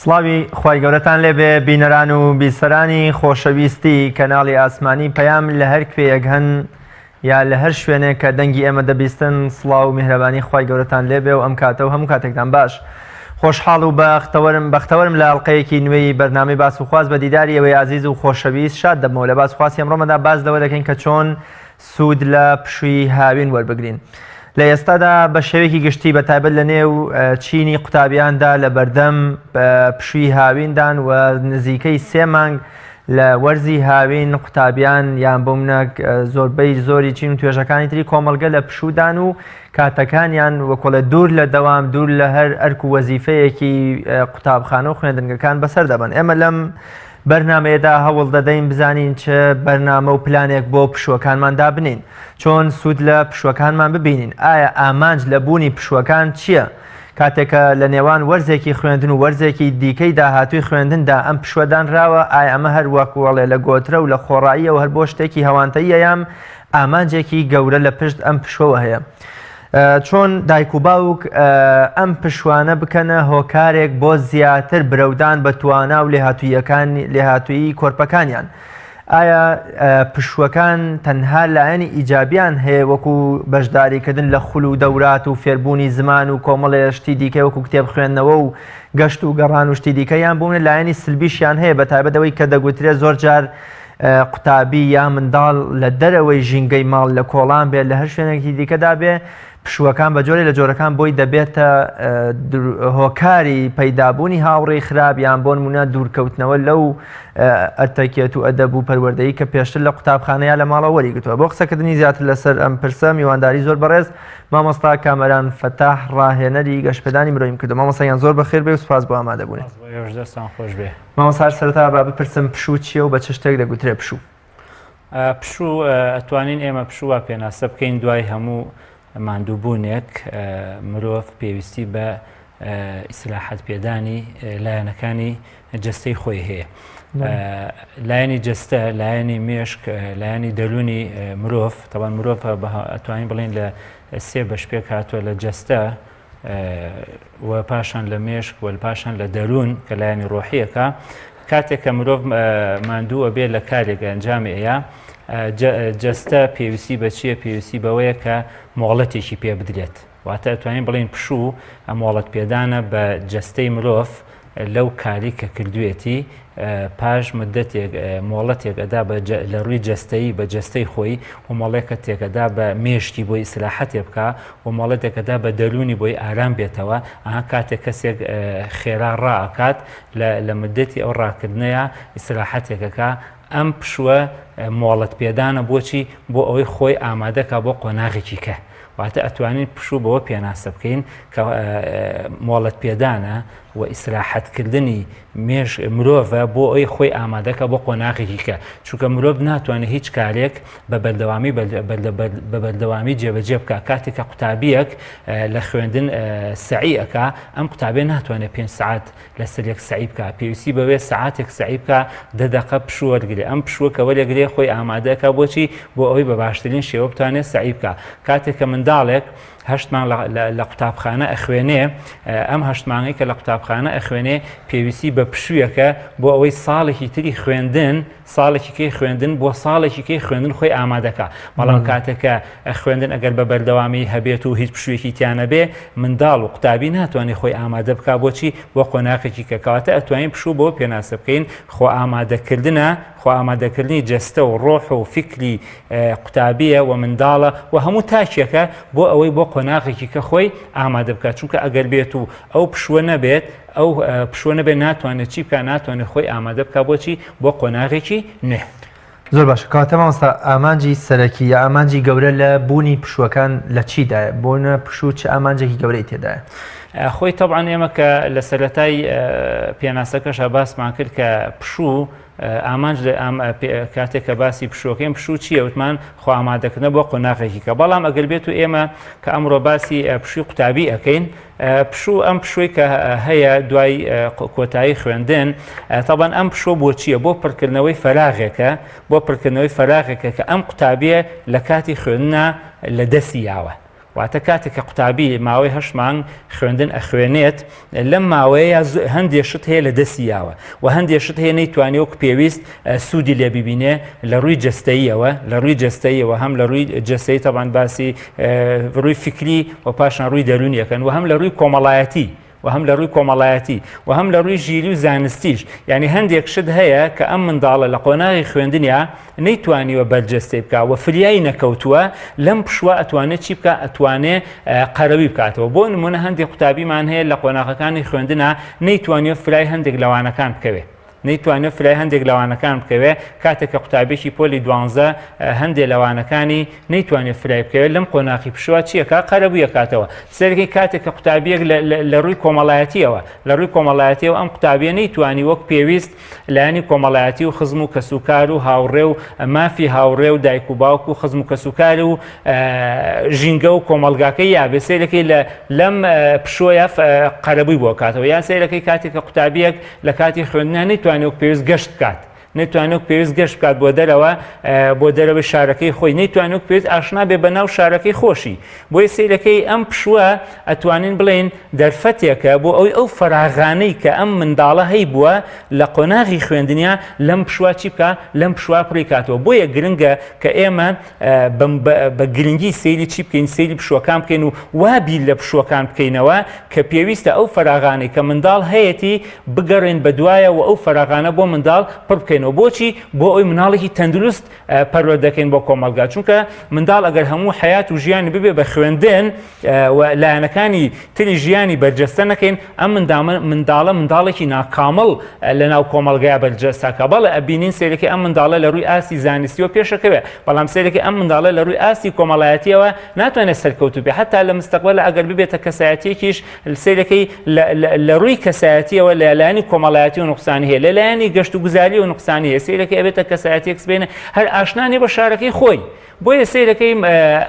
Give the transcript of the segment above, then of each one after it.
سڵاوی خوای گەورەتان لێبێ بینەران و بیسەرانی خۆشەویستی کەناڵی ئاسمانی پەیام لە هەر کوێیەک هەن یا لە هەر شوێنێک کە دەنگی ئێمە دەبیستن سڵاو و میهرەبانی خوای گەورەتان لێبێ و ئەم کاتە و هەموو کاتێکتان باش. خۆشحاڵ و بەختەوەرم لە ئەڵلقەیەکی نوێی بەرنامەی باس و خواست بە دیداری ئەوەی عزیز و خۆشەویست شاد دەبمەوە لە باس و خواستی ئەمڕۆمەدا باس لەوە دەکەین کە چۆن سوود لە پشووی هاوین وەربگرین. لە ئێستادا بە شێوەیەکی گشتی بە تایبەت لە نێو چینی قوتابیاندا لە بەردەم پشووی هاویندان و نزیکەی 3 مانگ لە وەرزی هاوین قوتابیان یان بۆمنە زۆربەی زۆری چین و توێژەکانی تری کۆمەڵگە لە پشوودان و کاتەکانیان وەکۆڵە دوور لە دەوام دوور لە هەر ئەرک و وەزیفەیەکی قوتابخانە و خوێندنگەکان بەسەر دەبن. ئێمە لەم بەرنمەیەدا هەوڵ دەدەین بزانین چ بەرنامە و پلانێک بۆ پشووەکانماندا بنین، چۆن سوود لە پشووەکانمان ببینین، ئایا ئامانج لە بوونی پشووەکان چییە؟ کاتێکە لە نێوان وەرزێکی خوێندن و وەرزێکی دیکەی داهاتووی خوێندندا ئەم پشوەدانراوە، ئایا ئەمە هەر وەکوەڵێ لە گۆترە و لە خۆڕاییە و هەر بۆ شتێکی هەوانتەیە یان ئامانجێکی گەورە لە پشت ئەم پشوەوە هەیە؟ چۆن دایک و باوک ئەم پشوانە بکەنە هۆکارێک بۆ زیاتر برەودان بە توانا و لێهاتوویی کۆرپەکانیان؟ ئایا پشوەکان تەنها لایەنی ئیجابیان هەیە وەکو بەشداریکردن لە خول و دەورات و فێربوونی زمان و کۆمەڵێ شتی دیکە وەکو کتێب خوێندنەوە و گەشت و گەڕان و شتی دیکەیان بوونە لایەنی سلبیشیان هەیە، بە تایبەتەوەی کە دەگوترێت زۆر جار قوتابی یا منداڵ لە دەرەوەی ژینگەی ماڵ لە کۆڵان بێت لە هەر شوێنێکی دیکەدا بێ، پشووەکان بە جۆرێ لە جۆرەکان بۆی دەبێتە هۆکاری پەیدابوونی هاوڕێی خراپ یان بۆ نمونە دوورکەوتنەوە لەو ئەرتەکێت و ئەدەب و پەروەردەیی کە پێشتر لە قوتابخانەیە لە ماڵەوە وەریگرتووە. بۆ قسەکردنی زیاتر لەسەر ئەم پرسە میوانداری زۆر بەڕێز مامۆستا کامەران فەتاح ڕاهێنەری گەشتپێدانی مرۆیم کردو. مامۆستایان زۆر بەخێر بێ و سوپاس بۆ ئامادەبوونێ. مامۆستا سەرەتا با بپرسم پشوو چییە و بە چ شتێک دەگوترێ پشوو؟ پشوو ئەتوانین ئێمە پشووە پێناسە بکەین دوای هەموو ماندووبوونێک مرۆڤ پێویستی بە ئیسلاحەت پێدانی لایەنەکانی جەستەی خۆی هەیە. لایەنی جەستە، لایەنی مێشک، لایەنی دەلوونی مرۆڤ، تەوان مرۆڤ ئەتوانین بڵین لە 3 بەش پێک هاتووە لە جەستە و پاشان لە مێشک و پاشان لە دەلوون کە لایەنی ڕۆحیەکە. کاتێک کە مرۆڤ ماندووە بێت لە کارێک ئەنجامی ئەیە، جەستە پێویستی بە چییە؟ پێویستی بەوەیە کە مۆڵەتێکی پێ بدرێت. واتە ئەتوانین بڵین پشوو ئەم مۆڵەت پێدانە بە جەستەی مرۆڤ لەو کاری کە کردوێتی پاش مدەتێک مۆڵەتێک ئەدا لە ڕووی جەستەیی بە جەستەی خۆی و مۆڵێکە تێکەدا بە مێشتی بۆی ئیسلاحەتێ بکە و مۆڵەتێکەدا بە دەلوونی بۆی ئارام بێتەوە. ئەها کاتێک کەسێک خێرا ڕائکات لە مدەتی ئەو ڕاکردنەیە ئیسلاحەتێکەکە، ئەم پشووە مۆڵەت پێدانە بۆچی؟ بۆ ئەوەی خۆی ئامادەکە بۆ قۆناغێکی کە. واتە ئەتوانین پشوو بەوە پێناسە بکەین کە مۆڵەت پێدانە و ئیسلاحەتکردنی مرۆڤە بۆ ئەوی خۆی ئامادەکە بۆ قۆناغێکی کە. چونکە مرۆڤ ناتوانێت هیچ کارێک بە بەردەوامی جێبەجێ بکە. کاتێک کە قوتابیەک لە خوێندن سعی ئەکا، ئەم قوتابێ ناتوانێت 5 سعات لەسەرێک سعی بکە، پێویستی بەوێ سعاتێک سعی بکە 10 دقە پشوو وەرگێ. ئەم پشووە کە وەرەگرێ خۆی ئامادەکە بۆچی؟ بۆ ئەوەی بە باشترین شێوە بتوانێت سعی بکە. کاتێک کە منداڵێک 8 مانگ لە قوتابخانە ئەخوێنێ، ئەم 8 مانگی کە لە قوتابخانە ئەخوێنێ پێویستی بە پشوویەکە بۆ ئەوەی ساڵێکی تری خوێندن، ساڵێکی کەی خوێندن بۆ ساڵێکی کەی خوێندن خۆی ئامادەکە. بەڵام کاتێکە خوێندن ئەگەر بە بەردەوامی هەبێت و هیچ پشوویەکی تیانە بێ، منداڵ و قوتابی ناتوانێت خۆی ئامادە بکە بۆچی؟ بۆ قۆناغێکی کە. کەواتە ئەتوانین پشوو بۆ پێناسە بکەین خۆ ئامادەکردنە، خۆ ئامادەکردنی جەستە و ڕۆح و فکری قوتابیە و منداڵە و هەموو تاکێکە بۆ ئەوەی بۆ قۆناغێکی کە خۆی ئامادە بکات. چونکە ئەگەر بێت و ئەو پشووە نەبێت، ئەو پشووە نەبێت، ناتوانێت چی بکە؟ ناتوانێت خۆی ئامادە بکە بۆچی؟ بۆ قۆناغێکی نێ. زۆر باشە. کاتە مامۆستا ئامانجی سەرەکی یا ئامانجی گەورە لە بوونی پشووەکان لە چیدایە؟ بۆنە پشوو چ ئامانجێکی گەورەی تێدایە؟ خۆی تەبعاً ئێمە کە لە سەرەتای پێناسەکەشە باسمان کرد کە پشوو ئامانج کاتێک کە باسی پشووەکەین، پشوو چییە؟ وتمان خۆ ئامادەکردنە بۆ قۆناغێکی کە. بەڵام ئەگەر بێت و ئێمە کە ئەمڕۆ باسی پشووی قوتابی ئەەکەین، پشوو ئەم پشووی کە هەیە دوای کۆتایی خوێندن، تەبەن ئەم پشووە بۆ چییە؟ بۆ پڕکردنەوەی فەراغێکە، بۆ پڕکردنەوەی فەراغێکە کە ئەم قوتابیە لە کاتی خوێندنە لە دەستی یاوە. واتە کاتێک کە قوتابی ماوەی 8 مانگ خوێندن ئەخوێنێت لەم ماوەیە هەندێک شت هەیە لە دەستیاوە و هەندێک شت هەیە نەیتوانێ وەک پێویست سوودی لێ ببینێ لە ڕووی جەستەییەوە هەم لە ڕووی جەستەیی تەبان باسی ڕووی فکری و پاشان ڕووی دەرونیەکەن و هەم لە ڕووی کۆمەڵایەتی و هەم لە ڕووی کۆمەڵایەتی و هەم لە ڕووی ژیری و زانستیش یعنی هەندێک شت هەیە کە ئەم منداڵە لە قۆناغی خوێندنیا نەیتوانیوە بەرجەستەی بکە و فریایی نەکەوتووە لەم پشووە ئەتوانێت چی بکە ئەتوانێ قەرەوی بکاتەوە بۆ نمونە هەندێک قوتابیمان هەیە لە قۆناغەکانی خوێندنە نەیتوانێت فرای هەندێک لەوانەکان بکەوێت نەیتوانێت فرای هەندێک لەوانەکان بکەوێ کاتێک کە قوتابێکی پۆلی 12 هەندێک لەوانەکانی نەیتوانێت فرای بکەوێت لەم قۆناغی پشووە چیەکە قەرەبوویە کاتەوە سەرەکی کاتێک کە قوتابیەک لە ڕووی کۆمەڵایەتیەوە ئەم قوتابیە نەیتوانی وەک پێویست لایەنی کۆمەڵایەتی و خزم و کەسوکار و هاوڕێ و مافی هاوڕێ و دایک و باوک و خزم و کەسوکار و ژینگە و کۆمەلگاکەی یابێ سەرەکەی لەم پشووە قەرەبووی بۆ کاتەوە یان سەرەکەی کاتێک کە قوتابیەک لە کاتی خوێندنە نەیتوانێت پێویست گەشت بکات نەیتوانێت پێویست گەشت بکات بۆ دەرەوە شارەکەی خۆی نەیتوانێت پێویست ئاشنا بێ بە ناو شارەکەی خۆشی بۆی سیرەکەی ئەم پشووە ئەتوانین بڵێن دەرفەتێکە بۆ ئەو فەراغانەی کە ئەم منداڵە هەی بووە لە قۆناغی خوێندنیا لەم پشووە چی بکە لەم پشووە پڕی کاتەوە بۆیە گرنگە کە ئێمە بە گرنگی سەیری چی بکەین سەیری پشووەکان بکەین و وابی لە پشووەکان بکەینەوە کە پێویستە ئەو فەراغانەی کە منداڵ هەیەی بگەڕێن بە دوایە و ئەو فەراغانە بۆ منداڵ پڕ بکەین بۆچی بۆ ئەوی مناڵێکی تەندروست پەروەردە دەکەین بۆ کۆمەلگا چونکە منداڵ ئەگەر هەموو حیات و ژیانی ببێ بە خوێندن و لایەنەکانی تری ژیانی بەرجەستە نەکەین ئەم منداڵێکی ناکامڵ لە ناو کۆمەلگایە بەرجەستەکە بەڵێ ئەبینین سێرەکەی ئەم منداڵە لە ڕووی ئاستی زانستیەوە پێشەکەوێ بەڵام سێرەکەی ئەم منداڵە لە ڕووی ئاستی کۆمەڵایەتیەوە ناتوانێت سەرکەوتو بێ حتا لە مستەقبەلە ئەگەر ببێتە کەسایەتیەکیش سێرەکەی لە ڕووی کەسایەتیەوە لە لایەنی کۆمەڵایەتی و نوقسانی هەیە لە لایەنی گەشت و گوزاری و نوقسانی هەیە سێرەکەی ئەبێتە کەسایەتیەک بێنە هەر ئاشنانی بە شارەکەی خۆی بۆیە سێرەکەی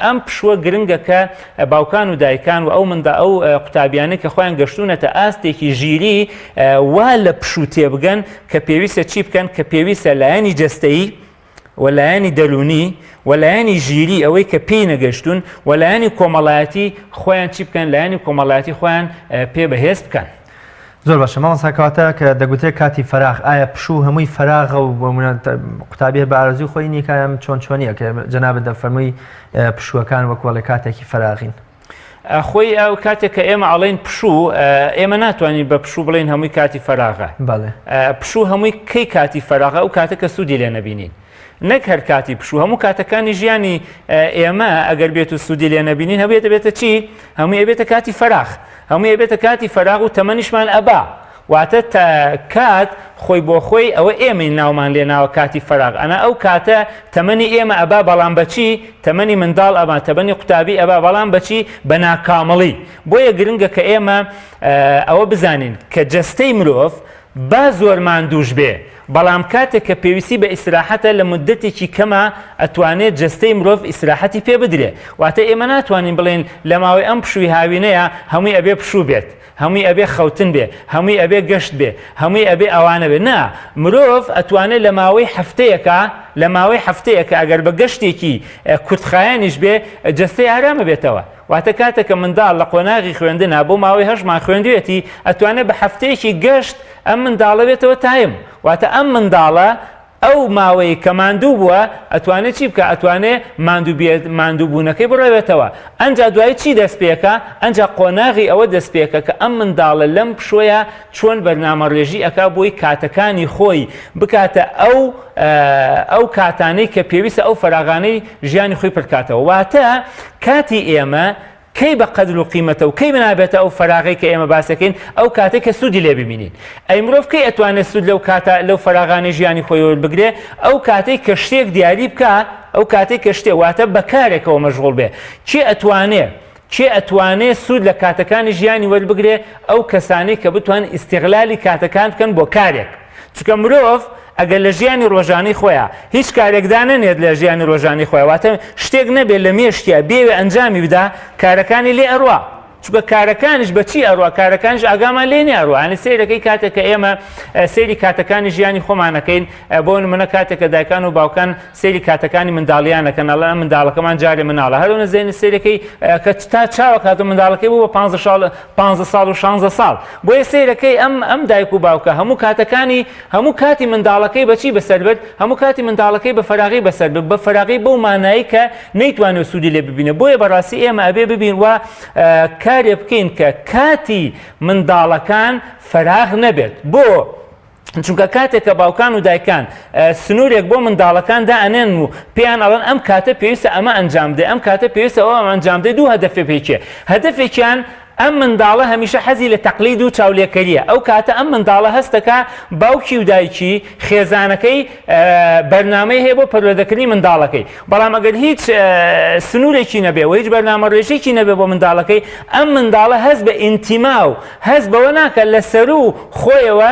ئەم پشووە گرنگە کە باوکان و دایکان و ئەو قوتابیانە کە خۆیان گەشتونەتە ئاستێکی ژیری وا لە پشوو تێبگەن کە پێویستە چی بکەن کە پێویستە لایەنی جەستەیی وەلایەنی دەرونی وەلایەنی ژیری ئەوەی کە پێی نەگەشتون وەلایەنی کۆمەڵایەتی خۆیان چی بکەن لایەنی کۆمەڵایەتی خۆیان پێ بەهێز بکەن زۆر باشە ماڵساکەواتە کە دەگوترێت کاتی فەراغ ئایا پشوو هەمووی فەراغە و قوتابی بە ئارەزوی خۆی نیکایم چۆنیە کە جەنابەت دەفەرمووی پشووەکان وەکوڵێ کاتێکی فەراغین خۆی ئەو کاتێک کە ئێمە ئەڵێن پشوو ئێمە ناتوانین بە پشوو بڵێن هەمووی کاتی فەراغە پشوو هەمووی کەی کاتی فەراغە ئەو کاتە کە سوودی لێ نەبینین نەک هەر کاتی پشوو هەموو کاتەکانی ژیانی ئێمە ئەگەر بێت و سوودی لێ نەبینین هەبێتە بێتە چی هەمووی ئەبێتە کاتی فەراغ هەمووی ئەبێتە کاتی فەراغ و تەمەنیشمان ئەبا واتە کات خۆی بۆ خۆی ئەوە ئێمەی ناومان لێ ناوە کاتی فەراغ ئەنا ئەو کاتە تەمەنی ئێمە ئەبا بەڵام بەچی تەمەنی منداڵ ئەبا تەمەنی قوتابی ئەبا بەڵام بەچی بە ناکامەڵی بۆیە گرنگە کە ئێمە ئەوە بزانین کە جەستەی مرۆڤ با زۆر ماندووش بێ بەڵام کاتێک کە پێویستی بە ئیسراحەتە لە مدەتێکی کەمە ئەتوانێت جەستەی مرۆڤ ئیسراحەتی پێ بدرێ واتە ئێمە ناتوانین بڵێن لە ماوەی ئەم پشووی هاوینەیە هەمووی ئەبێ پشوو بێت هەمووی ئەبێ خەوتن بێ هەمووی ئەبێ گەشت بێ هەمووی ئەبێ ئەوانە بێ نا مرۆڤ ئەتوانێت لە ماوەی هەفتەیەکە ئەگەر بە گەشتێکی کورتخایانیش بێ جەستەی ئارامە بێتەوە واتە کاتێککە منداڵ لە قۆناغی خوێندنە بۆ ماوەی 8 مانگ خوێندوێتی ئەتوانێت بە هەفتەیەکی گەشت ئەم منداڵە بێتەوە تایم واتە ئەم منداڵە ئەو ماوەی کە ماندوو بووە ئەتوانێت چی بکە ئەتوانێت ماندووبوونەکەی بڕێوێتەوە ئەنجا دوای چی دەست پێکە ئەنجا قۆناغی ئەوە دەست پێکە کە ئەم منداڵە لەم پشوەیە چۆن بەرنامەڕێژی ئەکا بۆی کاتەکانی خۆی بکاتە ئەو کاتانەی کە پێویستە ئەو فەراغانەی ژیانی خۆی پڕکاتەوە واتە کاتی ئێمە کەی بە قەدر و قیمەتە و کەی بنابێتە ئەو فەراغی کە ئێمە باسەکەین ئەو کاتێک کە سوودی لێ ببینین ئەی مرۆڤ کەی ئەتوانێت سوود لەو فەراغانی ژیانی خۆی وەربگرێ ئەو کاتێک کە شتێک دیاری بکە ئەو کاتێک کە شتێک واتە بەکارێکەوە مەشغوڵ بێ چێ ئەتوانێت سوود لە کاتەکانی ژیانی وەربگرێ ئەو کەسانی کە بتوان ئیستیغلالی کاتەکان بکەن بۆ کارێک چونکە مرۆڤ ئەگەر لە ژیانی ڕۆژانی خۆیان هیچ کارێکدا نەنێت لە ژیانی ڕۆژانی خۆی واتە شتێک نەبێت لە مێشتیا بێوێ ئەنجامی بدا کارەکانی لێ ئەڕوا چونکە کارەکانیش بەچی ئەڕوا کارەکانیش ئاگامان لێ نیاڕوە ئەنی سیرەکەی کاتێک کە ئێمە سەیری کاتەکانی ژیانی خۆمانەکەین بۆ نمونە کاتێک کە دایکان و باوکان سەیری کاتەکانی منداڵیانەکەن ئەڵێ منداڵەکەمان جارێ مناڵە هەرو نزێنی سیرەکەی کە تا چاوە کات و منداڵەکەی بوو بە 15 ساڵ و 16 ساڵ بۆیە سیرەکەی ئەم دایک و باوکە هەموو کاتی منداڵەکەی بەچی بەسەر بێت هەموو کاتی منداڵەکەی بە فەراغی بەسەر بێت بە فەراغی بەو مانایی کە نەیتوانێت سوودی لێ ببینێ بۆیە بەڕاستی ئێمە ئەبێ ببین وە کارێ بکەین کە کاتی منداڵەکان فەراغ نەبێت بۆ چونکە کاتێک کە باوکان و دایکان سنوورێک بۆ منداڵەکان دائەنێن و پێیان ئەڵێن ئەم کاتە پێویستە ئەمە ئەنجام دێ ئەم کاتە پێویستە ئەوە ئەنجام دێ دوو هەدەفێ پێکێ هەدەفێکیان ئەم منداڵە هەمیشە حەزی لە تەقلید و چاولێکەریە ئەو کاتە ئەم منداڵە هەستەکە باوکی و دایکی خێزانەکەی بەرنامەی هەیە بۆ پەروەردەکردنی منداڵەکەی بەڵام ئەگەر هیچ سنوورێکی نەبێ و هیچ بەرنامە ڕێژێکی نەبێ بۆ منداڵەکەی ئەم منداڵە هەست بە ئینتیما و هەست بەوە ناکە لە سەر و خۆیەوە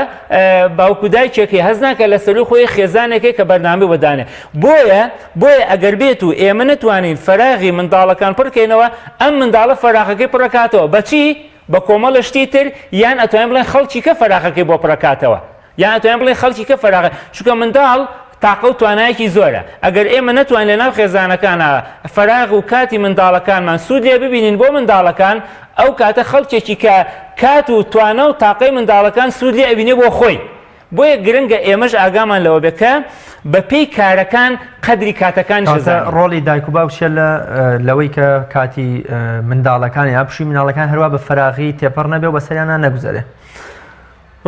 باوکو دایکێکی هەست ناکە لە سەر و خۆی خێزانێکی کە بەرنامەی وەدانێ بۆیە ئەگەر بێت و ئێمە نتوانین فەراغی منداڵەکان پڕکەینەوە ئەم منداڵە فەراغەکەی پڕکاتەوە بەچی بە کۆمەڵە شتی تر یان ئەتوانین بڵێن خەڵکی کە فەراغەکەی بۆ پڕکاتەوە یان ئەتوانین بڵێن خەڵکی کە فەراغ چونکە منداڵ تاقە و توانایەکی زۆرە ئەگەر ئێمە نتوانین لەناو خێزانەکانە فەراغ و کاتی منداڵەکانمان سوود لێ ببینین بۆ منداڵەکان ئەو کاتە خەڵکێکی کە کات و توانە و تاقەی منداڵەکان سوود لێ ئەبینێ بۆ خۆی بۆیە گرنگە ئێمەش ئاگامان لەوە بکە بەپێی کارەکان قەدری کاتەکانی ڕۆڵی دایک و باوکشە لەوەی کە کاتی منداڵەکانی ئاپشی مناڵەکان هەروە بە فەراغی تێپەڕ نەبێ و بەسەریانە نەگوزارێ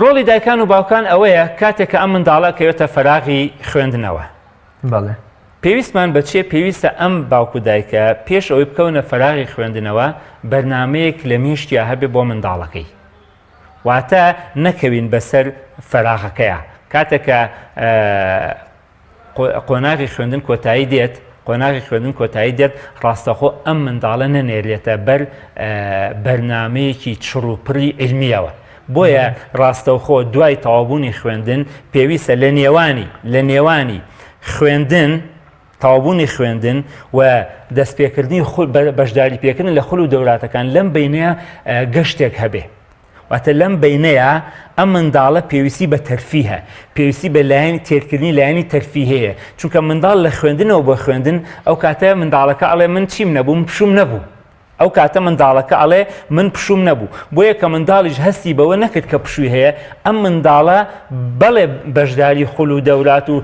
ڕۆڵی دایکان و باوکان ئەوەیە کاتێک کە ئەم منداڵە کەوێتە فەراغی خوێندنەوە بەڵێ پێویستمان بەچێ پێویستە ئەم باوکو دایکە پێش ئەوەی بکەونە فەراغی خوێندنەوە بەرنمەیەک لە میشتیا هەبێ بۆ منداڵەکەی واتە نەکەوین بەسەر فەراغەکەیە کاتێکە قۆناغی خوێندن کۆتایی دێت ڕاستەخۆ ئەم منداڵە نەنێرێتە بەر بەرنمەیەکی چڕوپڕی علمیەوە بۆیە ڕاستەوخۆ دوای تەوابوونی خوێندن پێویستە لە نێوانی خوێندن تەوابوونی خوێندن و دەستپێکردنی بەشداری پێکردن لە خول و دەوراتەکان لەم بینەیە گەشتێک هەبێ واتە لەم بینەیە ئەم منداڵە پێویستی بە تەرفیهە پێویستی بە لایەنی تێرکردنی لایەنی تەرفی هەیە چونکە منداڵ لە خوێندنەوە بە خوێندن ئەو کاتە منداڵەکە ئەڵێ من چیم نەبوو من پشوم نەبوو ئەو کاتە منداڵەکە ئەڵێ من پشوم نەبوو بۆیە کە منداڵیش هەستی بەوە نەکرد کە پشووی هەیە ئەم منداڵە بەڵێ بەشداری خول و دەورات و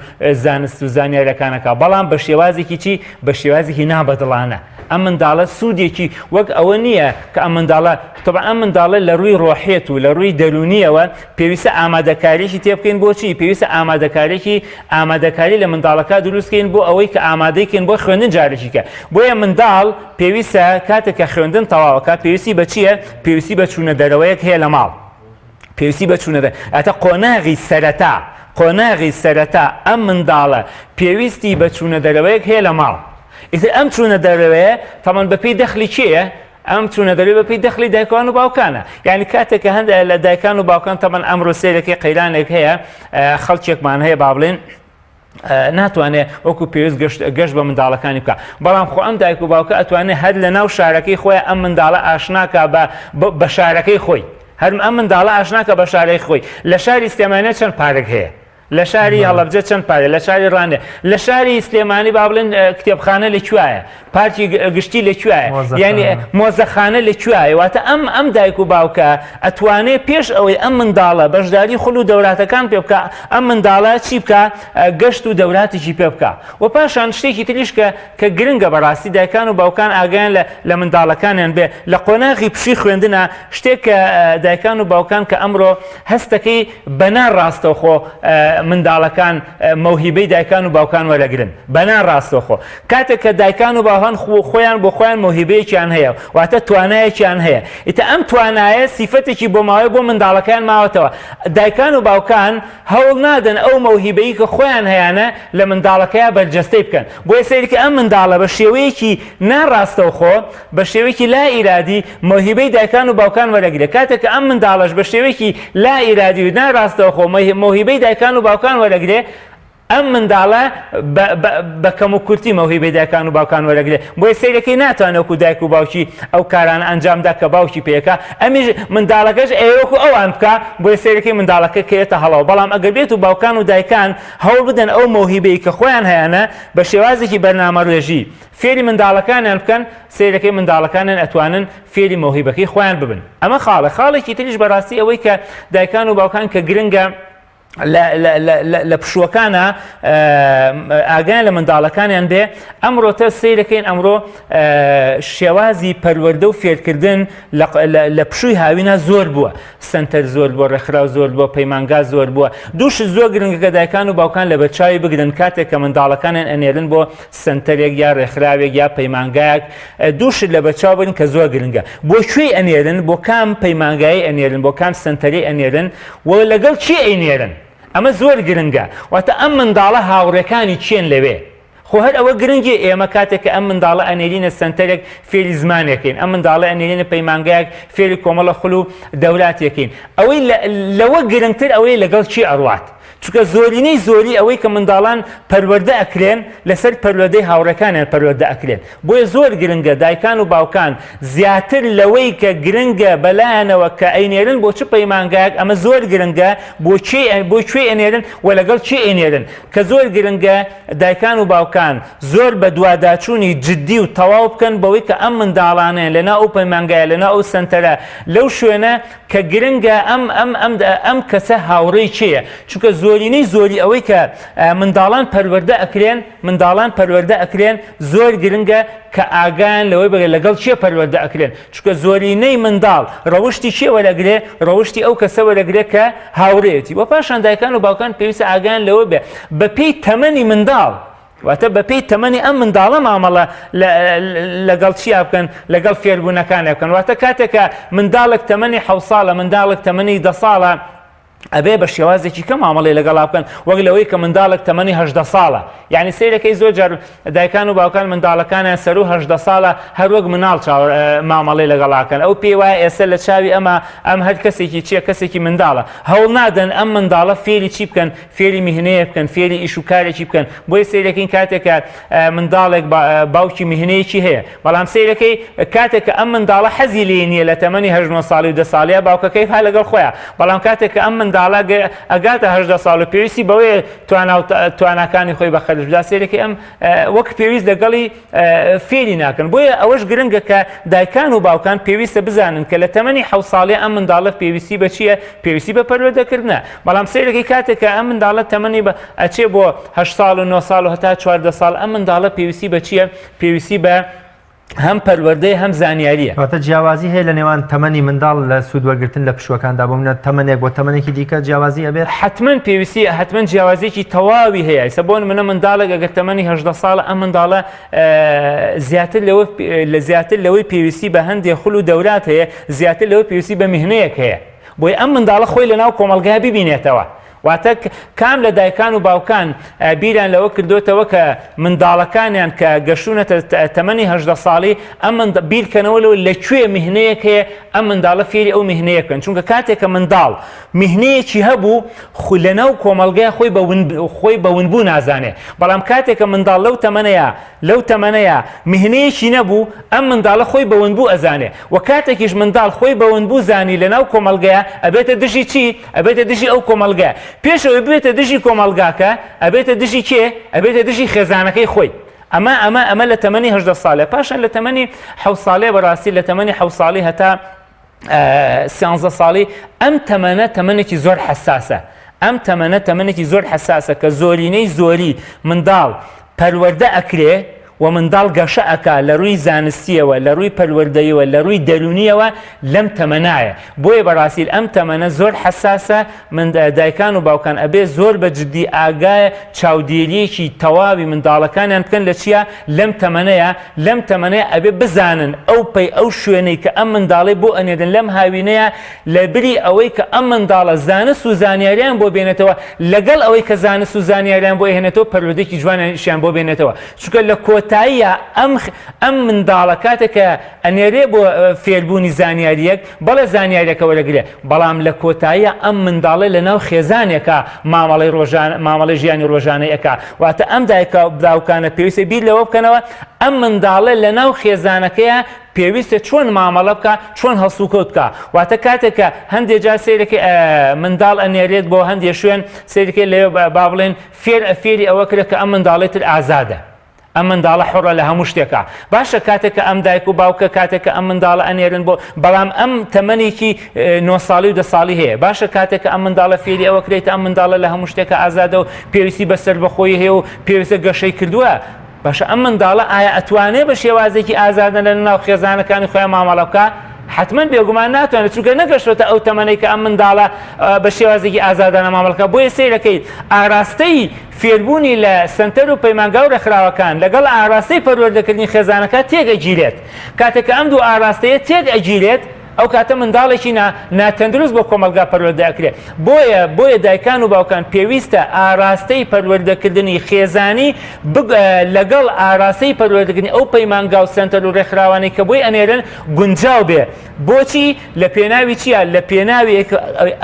زانست و زانیاریەکانەکە بەڵام بە شێوازێکی چی بە شێوازێکی نابەدڵانە ئەم منداڵە سوودێکی وەک ئەوە نییە کە ئەم منداڵە ئەم منداڵە لە ڕووی ڕۆحێت و لە ڕووی دەرونیەوە پێویستە ئامادەکاریی تێ بکەین بۆچی پێویستە ئامادەکاری لە منداڵەکە دروستکەین بۆ ئەوەی کە ئامادەیکەین بۆ خوێندن جارێکیکە بۆیە منداڵ پێویستە کاتێک کە خوێندن تەواوەکە پێویستی بە چییە پێویستی بە چوونە دەرەوەیەک هەیە لە ماڵ پێویستی بە چوونە ئەتە قۆناغی سەرەتا ئەم منداڵە پێویستی بە چوونە دەرەوەیەک هەیە لە ماڵ ئیتر ئەم چوونە دەرەوەیە تەمان بەپێی دەخلی چییە ئەم چوونە دەروێ بەپێی دەخلی دایکان و باوکانە یعنی کاتێککە هەندێک لە دایکان و باوکان تەمان ئەمڕۆ سێرەکەی قەیرانێک هەیە خەڵکێکمان هەیە با بڵێن ناتوانێت وەکو پێویست گەشت بە منداڵەکانی بکە بەڵام خۆ ئەم دایک و باوکە ئەتوانێت هەر لە ناو شارەکەی خۆی ئەم منداڵە ئاشناکە بە شارەکەی خۆی هەر ئەم منداڵە ئاشناکە بە شارەی خۆی لە شاری سلێمانیە چەند پارێک هەیە لە شاری هەڵەبجە چەند پارێ لە شاری ڕانێ لە شاری سلێمانی با بڵێن کتێبخانە لەکوایە پارکی گشتی لەکوایە یعنی مۆزەخانە لەکوایە واتە ئەم دایک و باوکە ئەتوانێت پێش ئەوەی ئەم منداڵە بەشداری خول و دەوراتەکان پێ بکە ئەم منداڵە چی بکە گەشت و دەوراتێکی پێ بکە و پاشان شتێکی تریش کە گرنگە بەڕاستی دایکان و باوکان ئاگیان لە منداڵەکانیان بێ لە قۆناغی پشی خوێندنە شتێک کە دایکان و باوکان کە ئەمڕۆ هەستەکەی بەنان ڕاستەوخۆ منداڵەکان مەوهیبەی دایکان و باوکان وەرەگرن بەنان ڕاستەوخۆ کاتێک کە دایکان و باوکان خۆیان بۆ خۆیان مەوهیبەیەکیان هەیە واتە توانایەکیان هەیە ئیتە ئەم توانایە سیفەتێکی بۆ ماوەی بۆ منداڵەکان ماوەتەوە دایکان و باوکان هەوڵ نادەن ئەو مەوهیبەی کە خۆیان هەیەە لە منداڵەکەیە بەرجەستەی بکەن بۆیە سەیرکە ئەم منداڵە بە شێوەیەکی ناڕاستەوخۆ بە شێوەیەکی لا ئیرادی مەوهیبەی دایکان و باوکان وەرەگرێت کاتێک کە ئەم منداڵەش بە شێوەیەکی لا ئیرادی و ناڕاستەوخۆ مەوهیبەی دایکان و باوکان وەرەگرێ ئەم منداڵە بە کەم و کورتی مەوهیبەی دایکان و باوکان وەرەگرێت بۆیە سەیرەکەی ناتوانێت وەکو دایک و باوکی ئەو کارانە ئەنجامدا کە باوکی پێەکە ئەمیش منداڵەکەش ئێوەکو ئەوان بکە بۆیە سەیرەکەی منداڵەکە کێتە هەڵەوە بەڵام ئەگەر بێت و باوکان و دایکان هەوڵ بدەن ئەو مەوهیبەی کە خۆیان هەیەنە بە شێوازێکی بەرنامەڕێژی فێری منداڵەکانیان بکەن سەیرەکەی منداڵەکانیان ئەتوانن فێری مەوهیبەکەی خۆیان ببن ئەمە خاڵێکی تریش بەڕاستی ئەوەی کە دایکان و باوکان کە گرنگە لە پشووەکانە ئاگیان لە منداڵەکانیان بێ ئەمڕۆتە سەیرەکەین ئەمڕۆ شێوازی پەروەردە و فێرکردن لە پشووی هاوینە زۆر بووە سنتەر زۆر بووە ڕێکخراو زۆر بووە پەیمانگا زۆر بووە دووش زۆر گرنگەکە دایکان و باوکان لە بەرچاوی بگرن کاتێک کە منداڵەکانیان ئەنێرن بۆ سنتەرێک یا ڕێکخراوێک یا پەیمانگایەک دووش لە بەرچاو بن کە زۆر گرنگە بۆ کوێی ئەنێرن بۆ کام پەیمانگایی ئەنێرن بۆ کام سنتەری ئەنێرن و لەگەڵ چی ئەینێرن ئەمە زۆر گرنگە واتە ئەم منداڵە هاوڕێکانی چێن لەوێ خۆ هەر ئەوە گرنگی ئێمە کاتێک کە ئەم منداڵە ئەنێرینە سنتەرێک فێری زمانێکین ئەم منداڵە ئەنێرینە پەیمانگایەک فێری کۆمەڵە خول و دەولاتێکین ئەوەی لەوە گرنگتر ئەوەی لەگەڵ چی ئەڕوات چونکە زۆرینەی زۆری ئەوەی کە منداڵان پەروەردە ئەکرێن لەسەر پەروەردەی هاوڕەکانیان پەروەردە ئەکرێن بۆیە زۆر گرنگە دایکان و باوکان زیاتر لەوەی کە گرنگە بەلایەنەوە کە ئەینێرن بۆ چ پەیمانگایەک ئەمە زۆر گرنگە بۆ کوێ ئەنێرن و لەگەڵ چی ئەینێرن کە زۆر گرنگە دایکان و باوکان زۆر بە دوواداچوونی جددی و تەواو بکەن بەوەی کە ئەم منداڵانەیە لەناو ئەو پەیمانگایە لەناو ئەو سنتەرە لەو شوێنە کە گرنگە ئەم کەسە هاوڕێی چییە چونکە زۆرینەی زۆری ئەوەی کە منداڵان پەروەردە ئەکرێن زۆر گرنگە کە ئاگان لەوەی بگە لەگەڵ چیە پەروەردە ئەکرێن چونکە زۆرینەی منداڵ ڕەوشتی چیە وەرەگرێ ڕەوشتی ئەو کەسە وەرەگرێت کە هاوڕێتی وە پاشان دایکان و باوکان پێویستە ئاگان لەوە بێ بەپێی تەمەنی منداڵ واتە بەپێی تەمەنی ئەم منداڵە مامەڵە لەگەڵ چیا بکەن لەگەڵ فێربوونەکانە بکەن واتە کاتێکە منداڵێک تەمەنی 7 ساڵە منداڵێک تەمەنی 10 ساڵە ئەبێ بە شێوازێکی کە مامەڵی لەگەڵا بکەن وەک لەوەی کە منداڵێک تەمەنی 18 ساڵە یعنی سەیرەکەی زۆر جار دایکان و باوکان منداڵەکانیان سەر و 18 ساڵە هەر وەک مناڵ مامەڵی لەگەڵاکەن ئەو پێی وایە ئێستا لە چاوی ئەم هەر کەسێکی چیە کەسێکی منداڵە هەوڵ نادەن ئەم منداڵە فێری چی بکەن فێری میهنەیە بکەن فێری ئیش و کارێکی بکەن بۆی سەیرەکەین کاتێکە منداڵێک باوکی میهنەیەکی هەیە بەڵام سەیرەکەی کاتێککە ئەم منداڵە حەزی لێ نییە لە تەمەنی 19 ساڵی و 10 ساڵەیە باوکەکەی ها لەگەڵ خۆیان بەڵام کاتێککە ئەم منداڵە ئەگاتە 18 ساڵ و پێویستی بەوەی تواناکانی خۆی بە خەرجدا سێرەکەی ئەم وەک پێویست لەگەڵی فێری ناکەن بۆیە ئەوەش گرنگە کە دایکان و باوکان پێویستە بزانن کە لە تەمەنی 7 ساڵی ئەم منداڵە پێویستی بە چییە پێویستی بە پەروەردەکردنە بەڵام سەیرەکەی کاتێککە ئەم منداڵە تەمەنی بە ئەچێ بۆ 8 ساڵ و 9 ساڵ و هەتا 14 ساڵ ئەم منداڵە پێویستی بە چییە پێویستی بە هەم پەروەردەی هەم زانیاریە واتە جیاوازی هەیە لە نێوان تەمەنی منداڵ لە سوودوەرگرتن لە پشوەکاندا بۆ منە تەمەنێک بۆ تەمەنێکی دیکە جیاوازی ئەبێت حتمما پێویستی حتمما جیاوازێکی تەواوی هەیە ئێستا بۆ منە منداڵێک ئەگەر تەمەنی 18 ساڵە ئەم منداڵە زیاتر لەوەی پێویستی بە هەندێک خول و دەولات هەیە زیاتر لەوەی پێویستی بە میهنەیەک هەیە بۆی ئەم منداڵە خۆی لەناو کۆمەلگا ببینێتەوە واتە کام لە دایکان و باوکان بیریان لەوە کردوتەوە کە منداڵەکانیان کە گەشتونەتە تەمەنی 18 ساڵی ئەم بیرکەنەوە لەکوێ میهنەیەک هەیە ئەم منداڵە فێری ئەو میهنەیە بکەن چونکە کاتێککە منداڵ میهنەیەکی هەبوو لەناو کۆمەلگای خۆی بەونبوو نازانێ بەڵام کاتێککە منداڵ لەو تەمەنەیە میهنەیەکی نەبوو ئەم منداڵە خۆی بەونبوو ئەزانێ و کاتێکیش منداڵ خۆی بەونبوو زانی لەناو کۆمەلگایە ئەبێتە دژی چی ئەبێتە دژی ئەو کۆمەلگای پێشەوەی بێتە دژی کۆمەلگاکە ئەبێتە دژی کێ ئەبێتە دژی خێزانەکەی خۆی ئەمە لە تەمەنی 18 ساڵێ پاشان لە تەمەنی 7 ساڵێ بەڕاستی لە تەمەنی 7 ساڵی هەتا 13 ساڵی ئەم تەمەنێکی زۆر حساسە ئەم تەمەنێکی زۆر حساسە کە زۆرینەی زۆری منداڵ پەروەردە ئەکرێ و منداڵ گەشە ئەکا لە ڕووی زانستیەوە لە ڕووی پەروەردەیەوە لە ڕووی دەرونیەوە لەم تەمەنایە بۆیە بەڕاستی ئەم تەمەنە زۆر حساسە دایکان و باوکان ئەبێ زۆر بە جددی ئاگایە چاودێریەکی تەواوی منداڵەکانیان بکەن لە چیە لەم تەمەنەیە ئەبێ بزانن ئەو شوێنەی کە ئەم منداڵی بۆ ئەنێدن لەم هاوینەیە لە بری ئەوەی کە ئەم منداڵە زانست و زانیاریان بۆ بێنێتەوە لەگەڵ ئەوەی کە زانست و زانیاریان بۆ هێنێتەوە پەروەردەیەکی جوانیشیان بۆ بێنێتەوە چونکە لە کۆتاییە ئەم منداڵە کاتێکە ئەنێرێ بۆ فێربوونی زانیاریەک بەڵێ زانیاریەکە وەرەگرێ بەڵام لە کۆتاییە ئەم منداڵی لەناو خێزانێکە مامەڵەی ژیانی ڕۆژانەیەکە واتە ئەم دایکە داوکانە پێویستە بیر لەوە بکەنەوە ئەم منداڵە لەناو خێزانەکەیە پێویستە چۆن مامەڵە بکە چۆن هەڵسوکەوت بکە واتە کاتێکە هەندێک جار سیرەکە منداڵ ئەنێرێت بۆ هەندێک شوێن سیرەکەی لێ با بڵێن فێری ئەوە کرێت کە ئەم منداڵی تر ئازادە ئەم منداڵە حڕە لە هەموو شتێکە باشە کاتێککە ئەم دایک و باوکە کاتێککە ئەم منداڵە ئەنێرن بۆ بەڵام ئەم تەمەنێکی 9 ساڵی و 10 ساڵی هەیە باشە کاتێککە ئەم منداڵە فێری ئەوە کرێت ئەم منداڵە لە هەموو شتێکە ئازادە و پێویستی بەسەر بەخۆی هەیە و پێویستە گەشەی کردووە باشە ئەم منداڵە ئایا ئەتوانێت بە شێوازێکی ئازادە لە ناو خێزانەکانی خۆیان مامەڵە بکە حتمما بێگومان ناتوانێت چونکە نەگەشتێتە ئەو تەمەنەی کە ئەم منداڵە بە شێوازێکی ئازادانە مامەڵەکە بۆیە سیرەکەی ئاراستەی فێربوونی لە سنتەر و پەیمانگا و ڕێکخراوەکان لەگەڵ ئاراستەی پەروەردەکردنی خێزانەکە تێگەگیرێت کاتێککە ئەم دوو ئاراستەیە تێگەگیرێت ئەو کاتە منداڵێکی ناتەندروست بۆ کۆمەلگا پەروەردەکرێت بۆیە دایکان و باوکان پێویستە ئاراستەی پەروەردەکردنی خێزانی لەگەڵ ئاراستەی پەروەردەکردنی ئەو پەیمانگا و سنتەر و ڕێکخراوانەی کە بۆی ئەنێرن گونجاو بێ بۆچی لە پێناوی چیە لە پێناوی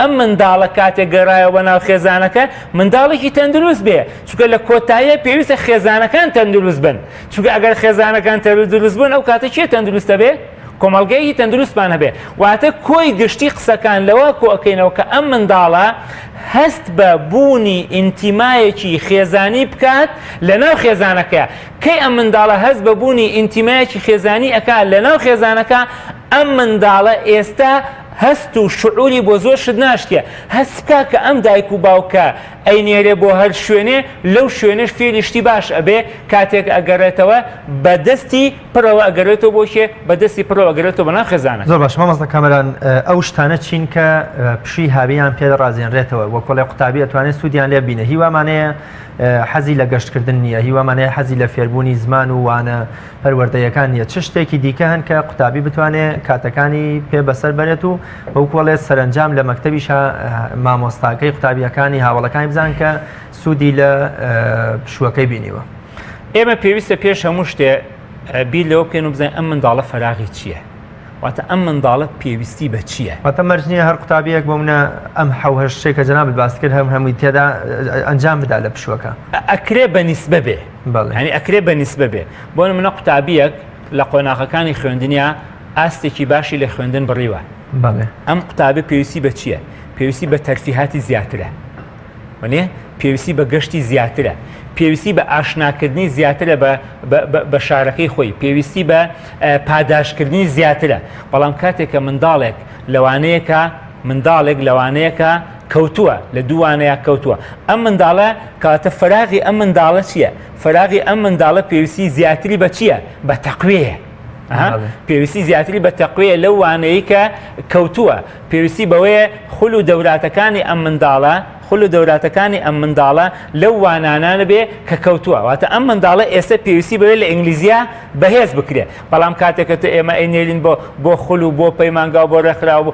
ئەم منداڵە کاتێک گەڕایەوە ناو خێزانەکە منداڵێکی تەندروست بێ چونکە لە کۆتاییە پێویستە خێزانەکان تەندروست بن چونکە ئەگەر خێزانەکان تەندروست بن ئەو کاتە چێ تەندروستە بێ کۆمەڵگەیەکی تەندروستمان هەبێ واتە کۆی گشتی قسەکان لەوە کۆکەینەوە کە ئەم منداڵە هەست بە بوونی ئینتیمایەکی خێزانی بکات لەناو خێزانەکە کەی ئەم منداڵە هەست بە بوونی ئینتیمایەکی خێزانی ئەکات لەناو خێزانەکە ئەم منداڵە ئێستا هەست و شعوری بۆ زۆر شت ناشتێ هەست بکە کە ئەم دایک و باوکە ئەینێرێ بۆ هەر شوێنێ لەو شوێنش فێریشتی باش ئەبێ کاتێک ئەگەڕێتەوە بەدەستی پڕەوە ئەگەڕێتەوە بۆشێ بەدەستی پڕەوە ئەگەڕێتەوە بەناو خێزانە زۆر باش مامۆستا کامەران ئەو شتانە چین کە پشی هاویان پێ ڕازێنرێتەوە وە کۆڵی قوتابی ئەتوانێت سوودیان لێ بینە هیوامانەیە حەزی لە گەشتکردن نییە هیوامانەیە حەزی لە فێربوونی زمان و وانە پەروەردەیەکان نییە چ شتێکی دیکە هەن کە قوتابی بتوانێت کاتەکانی پێ بەسەر بەرێت و بەو کۆڵێت سەرنجام لە مەکتەبی مامۆستاکەی قوتابیەکانی هاوڵەکانی بزان کە سوودی لە پشووەکەی بینیوە ئێمە پێویستە پێش هەموو شتێ بیر لەوە بکەین و بزانین ئەم منداڵە فەراغی چییە واتە ئەم منداڵە پێویستی بە چییە واتە مەرج نییە هەر قوتابیەک بۆ منە ئەم حەوهەش شتێک کە جەنابەت باس کرد هەمووی تێدا ئەنجام بدا لە پشووەکە ئەکرێ بە نیسبە بێ ینی ئەکرێ بە نیسبە بێ بۆ منە قوتابیەک لە قۆناغەکانی خوێندنیا ئاستێکی باشی لە خوێندن بڕیوە ئەم قوتابی پێویستی بە چییە پێویستی بە تەرفیهاتی زیاترە وانێ پێویستی بە گەشتی زیاترە پێویستی بە ئاشناکردنی زیاترە بە شارەکەی خۆی پێویستی بە پاداشکردنی زیاترە بەڵام کاتێککە منداڵێک لەوانەیەکە کەوتووە لە دووانەیە کەوتووە ئەم منداڵە کاتە فەراغی ئەم منداڵە چییە فەراغی ئەم منداڵە پێویستی زیاتری بە چییە بە تەقوێیە پێویستی زیاتری بە تەقوێ لەو وانەیە کە کەوتووە پێویستی بەوەیە خول و دەوراتەکانی ئەم منداڵە خول و دەوراتەکانی ئەم منداڵە لەو وانانانە بێ کە کەوتووە واتە ئەم منداڵە ئێستا پێویستی بەوێ لە ئینگلیزیە بەهێز بکرێت بەڵام کاتێکە ئێمە ئەینێرین بۆ خول و بۆ پەیمانگا و بۆ ڕێکخراو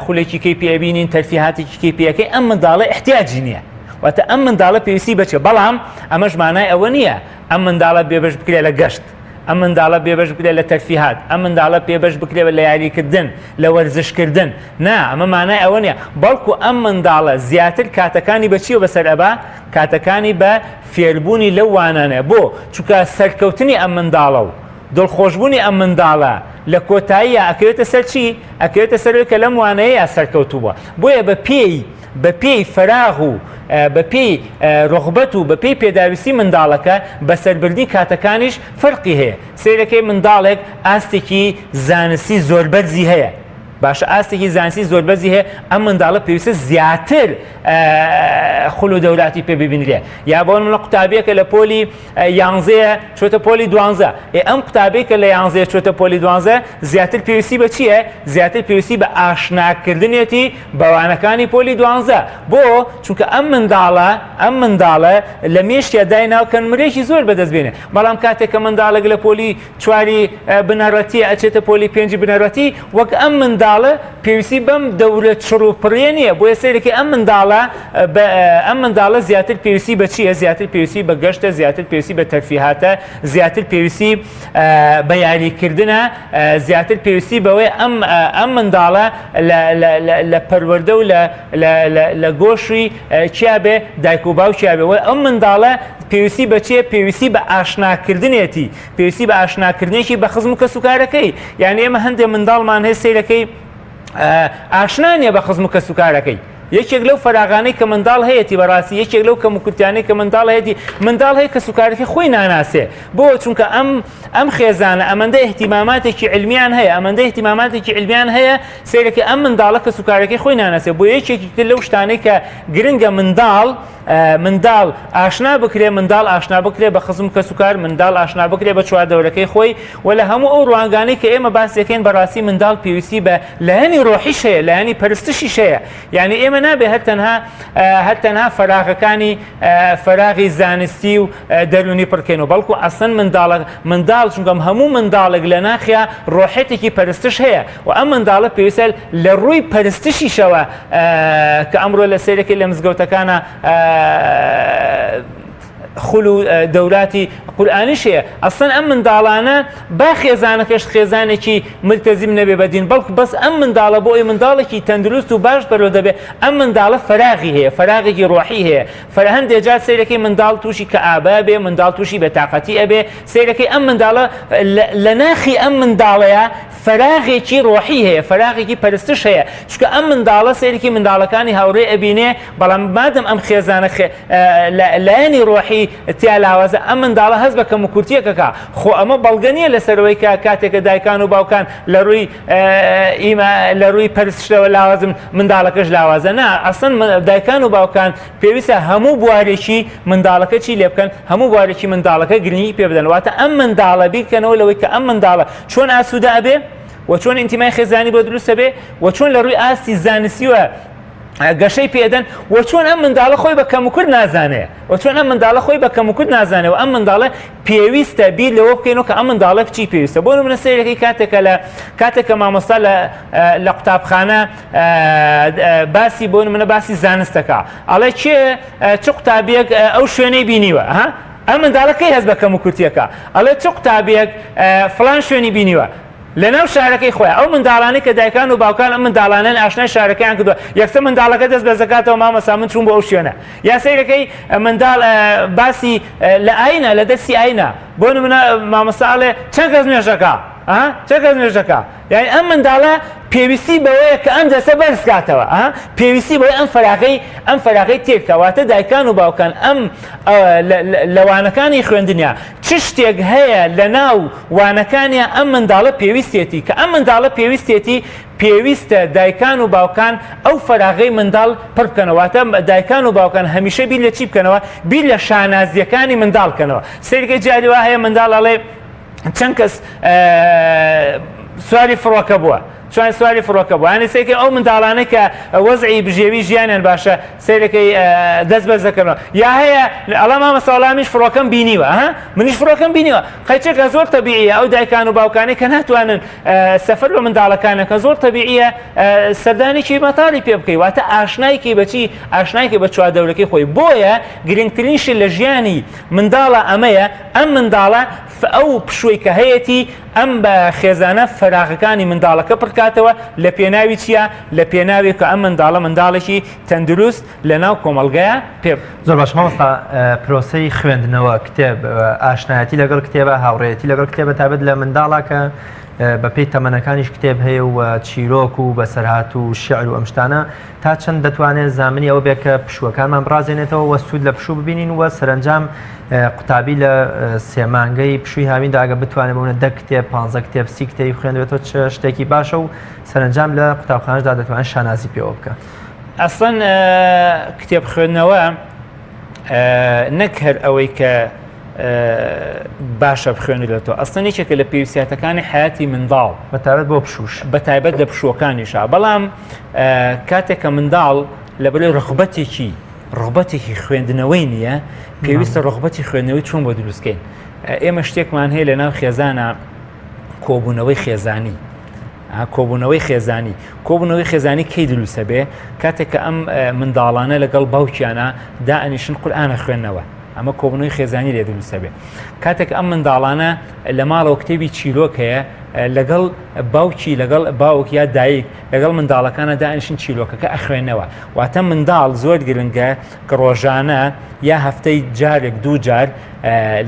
خولێکی کەی پێبینین تەرفیهاتێکی کەی پێەکەی ئەم منداڵە احتیاجی نییە واتە ئەم منداڵە پێویستی بچێ بەڵام ئەمەش مانای ئەوە نییە ئەم منداڵە بێبەش بکرێت لە گەشت ئەم منداڵە بێبەش بکرێت لە تەرفیهات ئەم منداڵە پێبەش بکرێت لە یاریکردن لە وەرزشکردن نا ئەمە مانای ئەوە نییە بەڵکو ئەم منداڵە زیاتر کاتەکانی بەچی و بەسەر ئەبا کاتەکانی بە فێربوونی لەو وانانە بۆ چونکە سەرکەوتنی ئەم منداڵە و دڵخۆشببوونی ئەم منداڵە لە کۆتاییە ئەکەوێتە سەر چی ئەکەوێتە سەرەوەی کە لەم وانەیە سەرکەوتووە بۆیە بە پێی فەراغ و بە پێی ڕغبەت و بە پێی پێداویستی منداڵەکە بەسەربردنی کاتەکانیش فەرقی هەیە سیرەکەی منداڵێک ئاستێکی زانستی زۆربەرزی هەیە باشە ئاستێکی زانستی زۆربەرزی هەیە ئەم منداڵە پێویستە زیاتر خول و دەولاتی پێ ببینرێ یا بۆ منە قوتابیەکە لە پۆلی 11 چۆتە پۆلی 12 ئەم قوتابێکە لە 11 چۆتە پۆلی 12 زیاتر پێویستی بە چییە زیاتر پێویستی بە ئاشناکردنێتی بەوانەکانی پۆلی 12 بۆ چونکە ئەم منداڵە لە مێشتیا دایناو کە نمرێکی زۆر بەدەستبێنێ بەڵام کاتێککە منداڵێک لە پۆلی 4 بنەڕەتی ئەچێتە پۆلی 5 بنەڕەتی وەک ئەم منداڵ منداڵە پێویستی بەم دەورە چڕوپڕێ نییە بۆ سێرەکە ئەم منداڵە زیاتر پێویستی بە چییە زیاتر پێویستی بە گەشتە زیاتر پێویستی بە تەرفیهاتە زیاتر پێویستی بە یاریکردنە زیاتر پێویستی بەوەی ئەم منداڵە لە پەروەردە و لە گۆشی چیا بێ دایک و باوکیا بێ ئەم منداڵە پێویستی بەچێ پێویستی بە ئاشناکردنێتی پێویستی بە ئاشناکردنێکی بە خزم و کەسوکارەکەی یعنی ئێمە هەندێک منداڵمان هەیە سەیرەکەی ئاشنانیە بە خزم و کەسوکارەکەی یەکێک لەو فەراغانەی کە منداڵ هەیەی بەڕاستی یەکێک لەو کەموکورتیانەی کە منداڵ هەیەی منداڵ هەیە کە سوکارەکەی خۆی ناناسێ بۆ چونکە ئەم خێزانە ئەمەندە احتیماماتێکی علمیان هەیە ئەمەندە احتیماماتێکی علمیان هەیە سیرەکە ئەم منداڵە کە سوکارەکەی خۆی ناناسێ بۆ یەکێکی تر لەو شتانەی کە گرنگە منداڵ ئاشنا بکرێ منداڵ ئاشنا بکرێ بە خزم کە سوکار منداڵ ئاشنا بکرێ بە چواردەورەکەی خۆی و لە هەموو ئەو ڕوانگانەی کە ئێمە باسیەکەین بەڕاستی منداڵ پێویستی بە لایەنی ڕۆحیش هەیە لایەنی پەرستشیش هەیە یعنی ئێمە نابێ هەر تەنها فەراغەکانی فەراغی زانستی و دەرونی پڕکەین و بەڵکو ئەسڵ منداڵ چونکەم هەموو منداڵێک لە ناخیا ڕۆحێتێکی پەرستش هەیە و ئەم منداڵە پێویستە لە ڕووی پەرستشیشەوە کە ئەمڕۆ لە سێرەکەی لە مزگەوتەکانە خول و دەوراتی قورئانیش هەیە ئەسڵەن ئەم منداڵانە با خێزانەکەش خێزانێکی ملتەزیم نەبێ بەدین بەڵکو بەس ئەم منداڵە بۆ ئەوی منداڵێکی تەندروست و باش بەرەوە دەبێت ئەم منداڵە فەراغی هەیە فەراغێکی ڕۆحی هەیە هەندێک جار سەیرەکەی منداڵ تووشی کەئابە بێ منداڵ تووشی بێتاقەتی ئەبێ سەیرەکەی ئەم منداڵە لە ناخی ئەم منداڵەیە فەراغێکی ڕۆحی هەیە فەراغێکی پەرستش هەیە چونکە ئەم منداڵە سەیرەکی منداڵەکانی هاوڕێ ئەبینێ بەڵام مادەم ئەم خێزانە لایەنی ڕۆحی تیا لاوازە ئەم منداڵە هەست بە کەموکورتیەکەکە خۆ ئەمە بەڵگە نیە لەسەرەوەی کە کاتێکە دایکان و باوکان لە ڕووی پەرستشەوە لاوازم منداڵەکەش لاوازە نا ئەسڵەن دایکان و باوکان پێویستە هەموو بوارێکی منداڵەکە چی لێ بکەن هەموو بوارێکی منداڵەکە گرنگی پێ بدەن واتە ئەم منداڵە بیرکەنەوە لەوەی کە ئەم منداڵە چۆن ئاسوودە ئەبێ و چۆن ئینتیمای خێزانی بۆ دروستە بێ و چۆن لە ڕووی ئاستی زانستیوە گەشەی پێدەن و چۆن ئەم منداڵە خۆی بە کەموکورد نازانێ و چۆن ئەم منداڵە خۆی بە کەموکورد نازانێ و ئەم منداڵە پێویستە بیر لەوە بکەینەوە کە ئەم منداڵە بچی پێویستە بۆ نمونە سەیرەکەی کاتێکە مامۆستا لە قوتابخانە باسی بۆ نمونە باسی زانستەکە ئەڵێ چ قوتابیەک ئەو شوێنەی بینیوە ئەم منداڵەکەی هەست بە کەموکورتیەکە ئەڵێ چ قوتابیەک فڵان شوێنی بینیوە لەناو شارەکەی خۆی ئەو منداڵانەی کە دایکان و باوکان ئەم منداڵانە ئاشنای شارەکەیان کردووە یەکسەر منداڵەکە دەست بە زەکاتەوە مامۆستا من چوون بۆ ئەو شوێنە یا سەیرەکەی منداڵ باسی لە ئاینە لە دەستی ئاینە بۆ نمونە مامۆستا ئەڵێ چەند کەس نوێژەکە چەند کەس نوێژەکە یعنی ئەم منداڵە پێویستی بەوەیە کە ئەم دەسە بەرزکاتەوە پێویستی بۆی ئەم فەراغەی تێکەواتە دایکان و باوکان ئەم لەوانەکانی خوێندنیا چ شتێک هەیە لە ناو وانەکانیە ئەم منداڵە پێویستێتی کە ئەم منداڵە پێویستێتی پێویستە دایکان و باوکان ئەو فەراغەی منداڵ پڕ بکەنەوەواتە دایکان و باوکان هەمیشە بیر لە چی بکەنەوە بیر لە شانازیەکانی منداڵ بکەنەوە سەیرەکەی جاری وا هەیە منداڵ ئەڵێ چەند کەس سواری فڕۆکە بووە چۆن سواری فڕۆکە بوو هەنی سێکە ئەو منداڵانەی کە وەزعی بژێوی ژیانیان باشە سەیرەکەی دەست بەرزەکەنەوە یا هەیە ئەڵا مامەساڵامیش فڕۆکەم بینیوە منیش فڕۆکەم بینیوە قەیچێکە زۆر تەبیعیە ئەو دایکان و باوکانی کە ناتوانن سەفەر بە منداڵەکانەکە زۆر تەبیعیە سەردانێکی مەتاڵی پێ بکەی واتە ئاشنایکی بەچی ئاشنایکی بە چواردەورەکەی خۆی بۆیە گرنگترینشی لە ژیانی منداڵە ئەمەیە ئەم منداڵە ئەو پشووی کە هەیەی ئەم بە خێزانە فەراغەکانی منداڵەکە پڕکاتەوە لە پێناوی چییە لە پێناوی کە ئەم منداڵێکی تەندروست لە ناو کۆمەلگایە پێ زۆر باش مامۆستا پرۆسەی خوێندنەوە کتێب ئاشنایەتی لەگەڵ کتێبە هاوڕێتی لەگەڵ کتێبە تابەت لە منداڵە کە بەپێی تەمەنەکانیش کتێب هەیە و چیرۆک و بەسەرهات و شیعر و ئەم شتانە تا چەند دەتوانێت زامنی ئەوە بێت کە پشووەکانمان بڕازێنێتەوە وە سوود لە پشوو ببینین وە سەرنجام قوتابی لە سێمانگەی پشووی هاویندا ئەگە بتوانێت بوونە 10 کتێب 15 کتێب 30 کتێبی خوێندبێتەوە چ شتێکی باشە و سەرنجام لە قوتابخانەشدا دەتوانێت شانازی پێوە بکە ئەسڵەن کتێب خوێندنەوە نەک هەر ئەوەی کە باشە بخوێنێتەوە ئەسڵەن یەکێکە لە پێویستیاتەکانی حیاتی منداڵ بەتابەت بۆ پشوش بەتایبەت لە پشووەکانیشا بەڵام کاتێکە منداڵ لەبەرەوەی ڕغبەتێکی خوێندنەوەی نییە پێویستە ڕغبەتی خوێندنەوەی چۆن بۆ دروستکەین ئێمە شتێکمان هەیە لە ناو خێزانە کۆبوونەوەی خێزانی کۆبوونەوەی خێزانی کەی دروستە بێ کاتێک کە ئەم منداڵانە لەگەڵ باوکیانە دائەنیشن قورئانە خوێندنەوە ئەمە کۆبوونەوەی خێزانی لێ دروستە بێ کاتێک ئەم منداڵانە لە ماڵەوە کتێبی چیرۆک هەیە لەگەڵ باوکی لەگەڵ باوک یا دایک لەگەڵ منداڵەکانە دائەنیشن چیرۆکەکە ئەخوێنەوە واتە منداڵ زۆر گرنگە کە ڕۆژانە یا هەفتەی جارێک دوو جار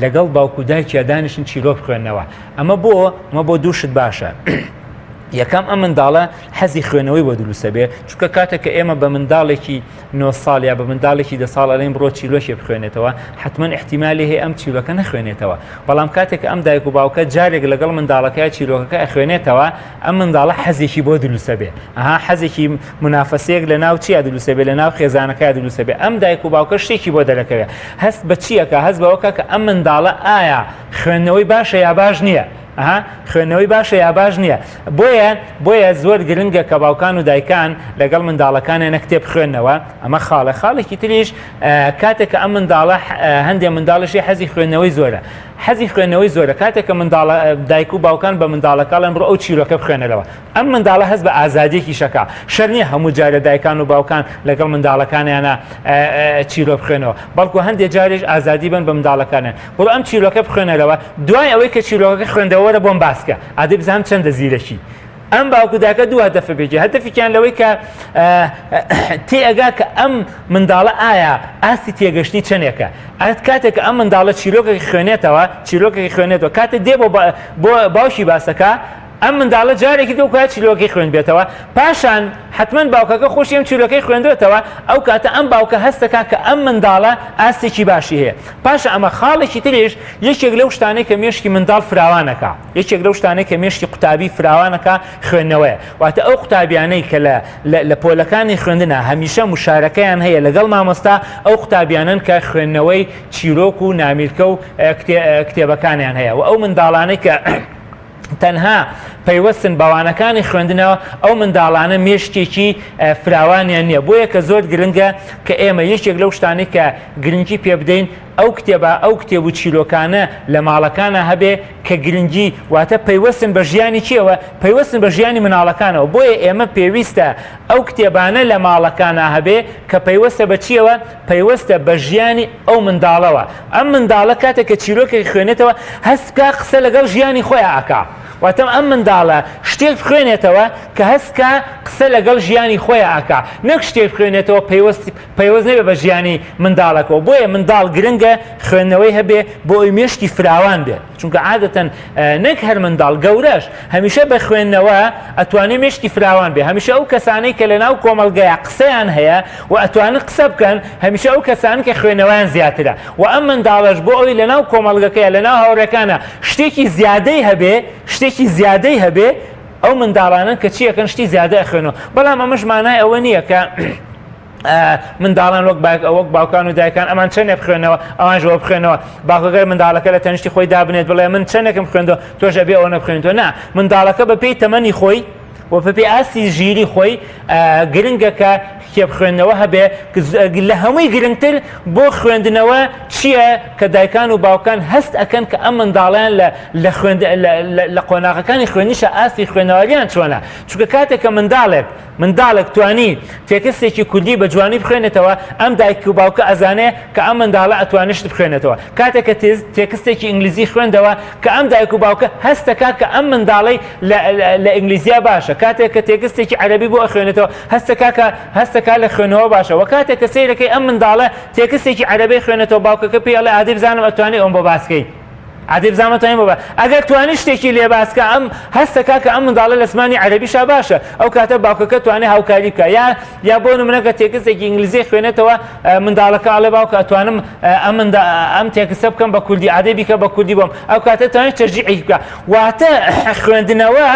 لەگەڵ باوک و دایکیا دانیشن چیرۆک خوێندنەوە ئەمە بۆ دووشت باشە یەکەم ئەم منداڵە حەزی خوێنەوەی بۆ دروستە بێ چونکە کاتێک کە ئێمە بە منداڵێکی 9 ساڵ یا بە منداڵێکی 10 ساڵ ئەڵێن بڕۆ چیرۆکی بخوێنێتەوە حتمما احتیمالی هەیە ئەم چیرۆکە نەخوێنێتەوە بەڵام کاتێک ئەم دایک و باوکە جارێک لەگەڵ منداڵەکە چیرۆکەکە ئەخوێنێتەوە ئەم منداڵە حەزێکی بۆ دروستە بێ حەزێکی منافەسەیەک لە ناو چیا دروستە بێ لە ناو خێزانەکە دروستە بێ ئەم دایک و باوکە شتێکی بۆ دەرەکەوێت هەست بە چیەکە هەست بەوەکە کە ئەم منداڵە ئایا خوێندنەوەی باشە یا باش نییە خوێندنەوەی باشە یا باش نییە بۆیە زۆر گرنگە کە باوکان و دایکان لەگەڵ منداڵەکانیانە کتێب خوێندنەوە ئەمە خاڵێکی تریش کاتێک کە ئەم منداڵە هەندێک منداڵشی حەزی خوێندنەوەی زۆرە کاتێک کە دایک و باوکان بە منداڵەکانڵێن بڕۆ ئەو چیرۆکە بخوێنەوە ئەم منداڵە هەست بە ئازادیەکی شەکا شەر نییە هەموو جارە دایکان و باوکان لەگەڵ منداڵەکانیانە چیرۆ بخوێنەوە بەڵکو هەندێک جارێش ئازادی بن بە منداڵەکانیان بڕۆ ئەم چیرۆکە بخوێنەرەوە دوای ئەوەی کە چیرۆکەکە خوێندەوە وەرە بۆم باسکە ئادەی بزانم چەندە زیرەکی ئەم باوکو دایکە دوو هەدەفە بێجێ هەدەفێکیان لەوەی کە تێئەگا کە ئەم منداڵە ئایا ئاستی تێگەشتی چەندێکە کاتێک ئەم منداڵە چیرۆکێکی خوێنێتەوە کاتێک دێ بۆ باوشی باسەکە ئەم منداڵە جارێکی دەکات چیرۆکی خوێن بێتەوە پاشان حتمما باوکەکە خۆشی ئەم چیرۆکەی خوێندوێتەوە ئەو کاتە ئەم باوکە هەستەکە کە ئەم منداڵە ئاستێکی باشی هەیە پاشە ئەمە خاڵێکی تریش یەکێک لەو شتانەی کە مێشکی منداڵ فراوانەکە یەکێک لەو شتانەی کە مێشکی قوتابی فراوانەکە خوێندنەوەیە واتە ئەو قوتابیانەی کە لە پۆلەکانی خوێندنە هەمیشە مشارەکەیان هەیە لەگەڵ مامۆستا ئەو قوتابیانن کە خوێندنەوەی چیرۆک و نامیرکە و کتێبەکانیان هەیە و ئەو منداڵانەی کە تەنها پەیوەستن باوانەکانی خوێندنەوە ئەو منداڵانە مێشتێکی فراوانیان نییە بۆیە کە زۆر گرنگە کە ئێمە یەکێک لەو شتانەی کە گرنگی پێ بدەین ئەو کتێب و چیرۆکانە لە ماڵەکانە هەبێ کە گرنگی واتە پەیوەستن بە ژیانی چیەوە پەیوەستن بە ژیانی مناڵەکانەوە بۆیە ئێمە پێویستە ئەو کتێبانە لە ماڵەکانە هەبێ کە پەیوەستە بە چیەوە پەیوەستە بە ژیانی ئەو منداڵەوە ئەم منداڵە کاتێک کە چیرۆکێک خوێنێتەوە هەستکە قسە لەگەڵ ژیانی خۆیان ئەکا واتەم ئەم منداڵە شتێک خوێنێتەوە کە هەستکە قسە لەگەڵ ژیانی خۆیان ئەکا نەک شتێک خوێنێتەوە پەیوەست نەبێ بە ژیانی منداڵەکەەوە بۆیە منداڵ گرنگە خوێندنەوەی هەبێ بۆ ئەوی مێشتی فراوان بێت چونکە عادەتەن نەک هەر منداڵ گەورەش هەمیشە بە خوێندنەوە ئەتوانێت مێشتی فراوان بێ هەمیشە ئەو کەسانەی کە لەناو کۆمەڵگەیە قسەیان هەیە و ئەتوانن قسە بکەن هەمیشە ئەو کەسان کە خوێندنەوەیان زیاترە و ئەم منداڵەش بۆ ئەوی لەناو کۆمەڵگەکەیە لەناو هاوڕێکانە شتێکی زیادەی هەبێ ئەو منداڵانن کە چیەکەن شتی زیادە ئەخوێنەوە بەڵام ئەمەش مانای ئەوە نییە کە منداڵان وەک باوکان و دایکان ئەمان چەندێک بخوێنەوە ئەوانژەوە بخوێنەوە باوکەکە منداڵەکە لە تەنیشتی خۆی دابنێت بڵێ من چەندێکم خوێندەوە تۆش ئەبێ ئەوە نەبخوێنیتەوە نا منداڵەکە بەپێی تەمەنی خۆی و بەپێی ئاستی ژیری خۆی گرنگە کە کتێب خوێندنەوە هەبێ لە هەمووی گرنگتر بۆ خوێندنەوە چییە کە دایکان و باوکان هەست ئەکەن کە ئەم منداڵیان لە قۆناغەکانی خوێنیشە ئاستی خوێندنەوەریان چۆنە چونکە کاتێک کە منداڵێک توانی تێکستێکی کوردی بە جوانی بخوێنێتەوە ئەم دایک و باوکە ئەزانێ کە ئەم منداڵە ئەتوانێت بخوێنێتەوە کاتێک کە تێکستێکی ئینگلیزی خوێندەوە کە ئەم دایک و باوکە هەستەکە کە ئەم منداڵی لە ئینگلیزیا باشە کاتێک کە تێکستێکی عەرەبی بۆ ئەخوێنێتەوە هەستەکە لە خوێنەوە باشە و کاتێک کە سەیرەکەی ئەم منداڵە تێکستێکی عەرەبی خوێنێتەوە باوکەکە پێڵێ ئادەی بزانم ئەتوانێت ئەوم بۆ باسکەی عادی بزانمەتەوە بۆ ئەگەر توانی شتێکی لێ باسکە ئەم هەستەکە کە ئەم منداڵە لە زمانی عەرەبیشا باشە ئەو کاتە باوکەکە توانێت هاوکاری بکە یا بۆ نمونەکە تێکستێکی ئینگلیزی خوێنێتەوە منداڵەکە ئەڵێ باوکە ئەتوانم ئەم تێکستە بکەم بە کوردی عادەی بیکە بە کوردی بۆم ئەو کاتە توانێت تەرجیعی بکە واتە خوێندنەوە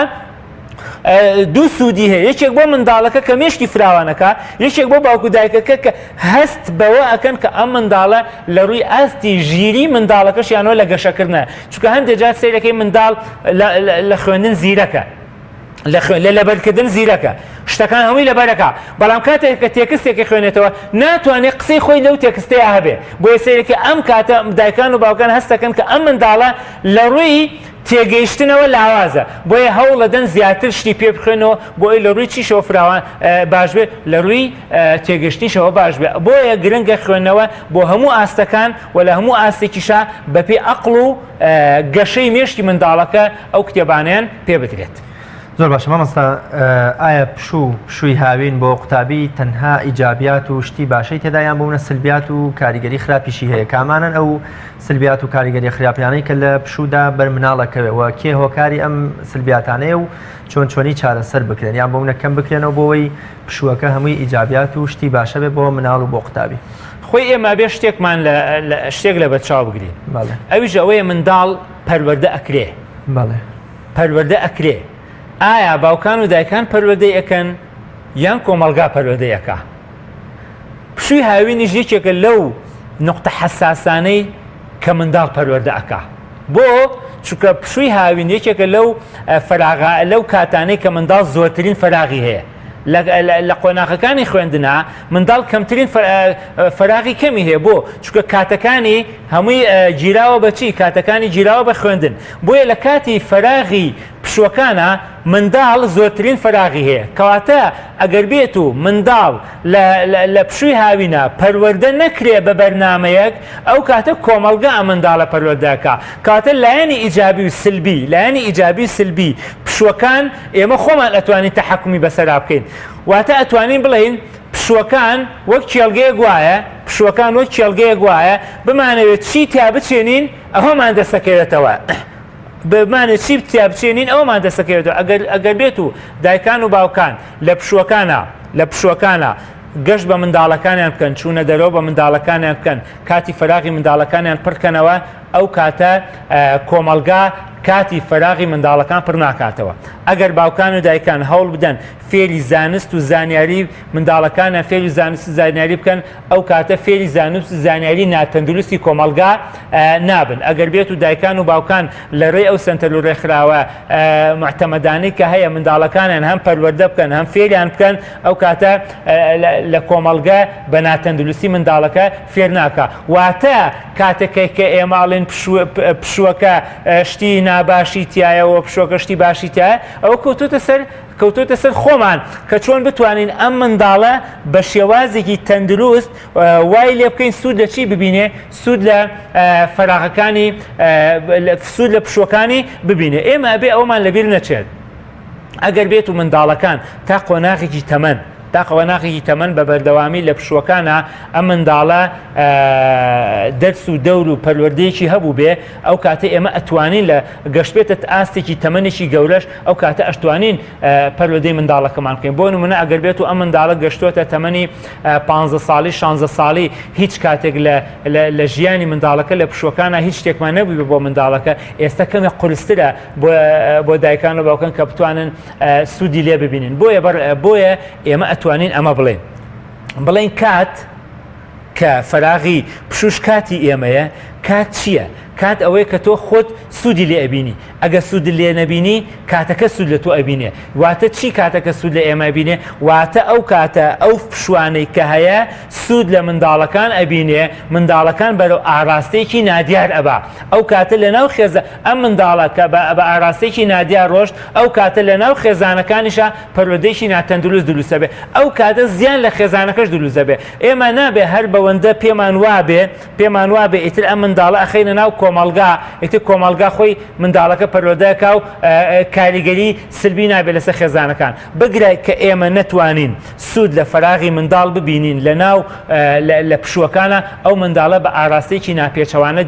دوو سوودی هەیە یەکێک بۆ منداڵەکە کە مێشتی فراوانەکە یەکێک بۆ باوکو دایکەکە کە هەست بەوە ئەکەن کە ئەم منداڵە لە ڕووی ئاستی ژیری منداڵەکەشیانەوە لە گەشەکردنە چونکە هەندێک جار سەیرەکەی منداڵ لە خوێندن زیرەکە لە لەبەرکردن زیرەکە شتەکان هەمووی لەبەرەکە بەڵام کاتێک کە تێکستێکی خوێنێتەوە ناتوانێت قسەی خۆی لەو تێکستەیە هەبێ بۆیە سەیرەکە ئەم کاتە دایکان و باوکان هەستەکەن کە ئەم منداڵە لە ڕووی تێگەیشتنەوە لاوازە بۆیە هەوڵ لەدەن زیاتر شتی پێ بخێنەوە بۆی لە ڕووی چیشەوە فراوان باش بێت لە ڕووی تێگەشتنیشەوە باش بێت بۆیە گرنگە خوێندنەوە بۆ هەموو ئاستەکان و لە هەموو ئاستێکیشا بەپێ عەقڵ و گەشەی مێشتی منداڵەکە ئەو کتێبانیان پێ بدرێت. زۆر باشە مامۆستا ئایا پشووی هاوین بۆ قوتابی تەنها ئیجابیات و شتی باشەی تێدایان بوونە سلبیات و کاریگەری خراپیشی هەیە کامانن ئەو سلبیات و کاریگەری خراپیانەی کە لە پشوودا بەرمناڵەکەوێەوە کێ هۆکاری ئەم سلبیاتانەیە و چۆنی چارەسەر بکرێن یان بۆ منە کەم بکرێنەوە بۆەوەی پشووەکە هەمووی ئیجابیات و شتی باشە بێ بۆ مناڵ و بۆ قوتابی. خۆی ئێمە بێ شتێکمان شتێک لە بەرچاو بگرین ئەویش ئەوەیە منداڵ پەروەردە ئەکرێ پەروەردە ئەکرێ ئایا باوکان و دایکان پەروەردەی ئەەکەن یان کۆمەڵگا پەروەردەیەکە پشووی هاوینیش یەکێکە لەو نقطە حەساسانەی کە منداڵ پەروەردە ئەکا بۆ چونکە پشووی هاوین یەکێکە لەو کاتانەی کە منداڵ زۆرترین فەراغی هەیە لە قۆناغەکانی خوێندنا منداڵ کەمترین فەراغی کەمی هەیە بۆ چونکە کاتەکانی هەمووی گیراوە بەچی کاتەکانی گیراوە بە خوێندن بۆیە لە کاتی فەراغی پشوەکانە منداڵ زۆرترین فەراغی هەیە کەواتە ئەگەر بێت و منداڵ لە پشووی هاوینە پەروەردە نەکرێ بە بەرنامەیەک ئەو کاتە کۆمەڵگا ئەم منداڵە پەروەردەکە کاتە لایەنی ئیجابی و سلبی لایەنی ئیجابی و سلبی پشوەکان ئێمە خۆمان ئەتوانین تەحەکومی بەسەرا بکەین واتە ئەتوانین بڵێین پشوەکان وەک کێڵگەیەک وایە پشوەکان وەک کێڵگەیەک وایە بمانەوێت چی تیا بچێنین ئەوەمان دەسەکەوێتەوە بمانێت چی تیا بچێنین ئەوەمان دەسەکەوێتەوە ئەگەر بێت و دایکان و باوکان لە پشوەکانە گەشت بە منداڵەکانیان بکەن چوونە دەرەوە بە منداڵەکانیان بکەن کاتی فەراغی منداڵەکانیان پڕکەنەوە ئەو کاتە کۆمەڵگا کاتی فەراغی منداڵەکان پڕ ناکاتەوە ئەگەر باوکان و دایکان هەوڵ بدەن فێری زانست و زانیاری منداڵەکانیان فێری زانست و زانیاری بکەن ئەو کاتە فێری زانست و زانیاری ناتەندروستی کۆمەڵگا نابن ئەگەر بێت و دایکان و باوکان لە ڕێی ئەو سنتەر و ڕێکخراوە معتەمەدانەی کە هەیە منداڵەکانیان هەم پەروەردە بکەن هەم فێریان بکەن ئەو کاتە لە کۆمەڵگە بە ناتەندروستی منداڵەکە فێر ناکە واتە کاتێکی کە ئێماڵێن پشوەکە شتی ناباشی تایەوە پشوەکە شتی باشی تایە ئەوە کەوتۆتە سەر خۆمان کە چۆن بتوانین ئەم منداڵە بە شێوازێکی تەندروست وای لێ بکەین سوود لە چی ببینێ سوود لە فەراغەکانی سوود لە پشوەکانی ببینێ ئێمە ئەبێ ئەومان لەبیر نەچێت ئەگەر بێت و منداڵەکان تا قۆناغێکی تەمەن تاقەوەناغێکی تەمەن بە بەردەوامی لە پشوەکانە ئەم منداڵە دەرس و دەور و پەروەردەیەکی هەبوو بێ ئەو کاتە ئێمە ئەتوانین لە گەشتبێتە ئاستێکی تەمەنێکی گەورەش ئەو کاتە ئەشتوانین پەروەردەی منداڵەکەمان بکەین بۆ نمونە ئەگەر بێت و ئەم منداڵە گەشتوتە تەمەنی 15 ساڵی 16 ساڵی هیچ کاتێک لە ژیانی منداڵەکە لە پشوەکانە هیچ شتێکمان نەبووی بۆ منداڵەکە ئێستا کەمێک قورسترە بۆ دایکان و باوکان کە بتوانن سوودی لێ ببینن بۆیە ئێمە ئەتوانین ئەمە بڵێن کات کە فەراغی پشوش کاتی ئێمەیە کات چییە؟ کات ئەوەیە کە تۆ خۆت سوودی لێ ئەبینی ئەگە سوود لێ نەبینی کاتەکە سوود لە تۆ ئەبینێ واتە چی کاتەکە سوود لە ئێمە بینێ واتە ئەو کاتە ئەو پشوانەی کە هەیە سوود لە منداڵەکان ئەبینێ منداڵەکان بەرەو ئاراستەیەکی نادیار ئەبا ئەو کاتە لە ناو خێزە ئەم منداڵەکە بە ئاراستەیەکی نادیار ڕۆشت ئەو کاتە لە ناو خێزانەکانیشە پەروەردەیەکی ناتەندروست دروستە بێ ئەو کاتە زیان لە خێزانەکەش دروستە بێ ئێمە نابێ هەر بەوەندە پێمان وابێ ئیتر ئەم منداڵە ئەخەینە ناو کۆمەڵگا ئیتر کۆمەڵگا خۆی منداڵەکە پەروەردەکە و کاریگەری سلبی نابێت لەسەر خێزانەکان بگرە کە ئێمە نەتوانین سوود لە فەراغی منداڵ ببینین لە پشوەکانە ئەو منداڵە بە ئاراستەیەکی ناپێچەوانە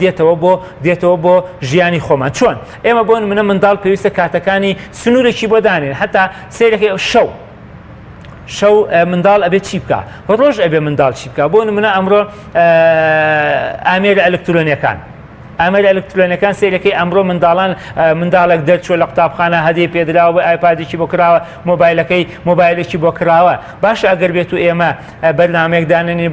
دێتەوە بۆ ژیانی خۆمان چۆن ئێمە بۆ نمونە منداڵ پێویستە کاتەکانی سنوورێکی بۆ دانێن حتا سێرەکەی شەو منداڵ ئەبێت چی بکە ڕۆژ ئەبێ منداڵ چی بکە بۆ نمونە ئەمڕۆ ئامێرە ئەلکترۆنیەکان ئامێرە ئەلکترۆنیەکان سیرەکەی ئەمڕۆ منداڵێک دەرچوە لە قوتابخانە هەدیە پێدراوە بۆ ئایپادێکی بۆ کراوە مۆبایلێکی بۆ کراوە باشە ئەگەر بێت و ئێمە بەرنامەیەک دانێنی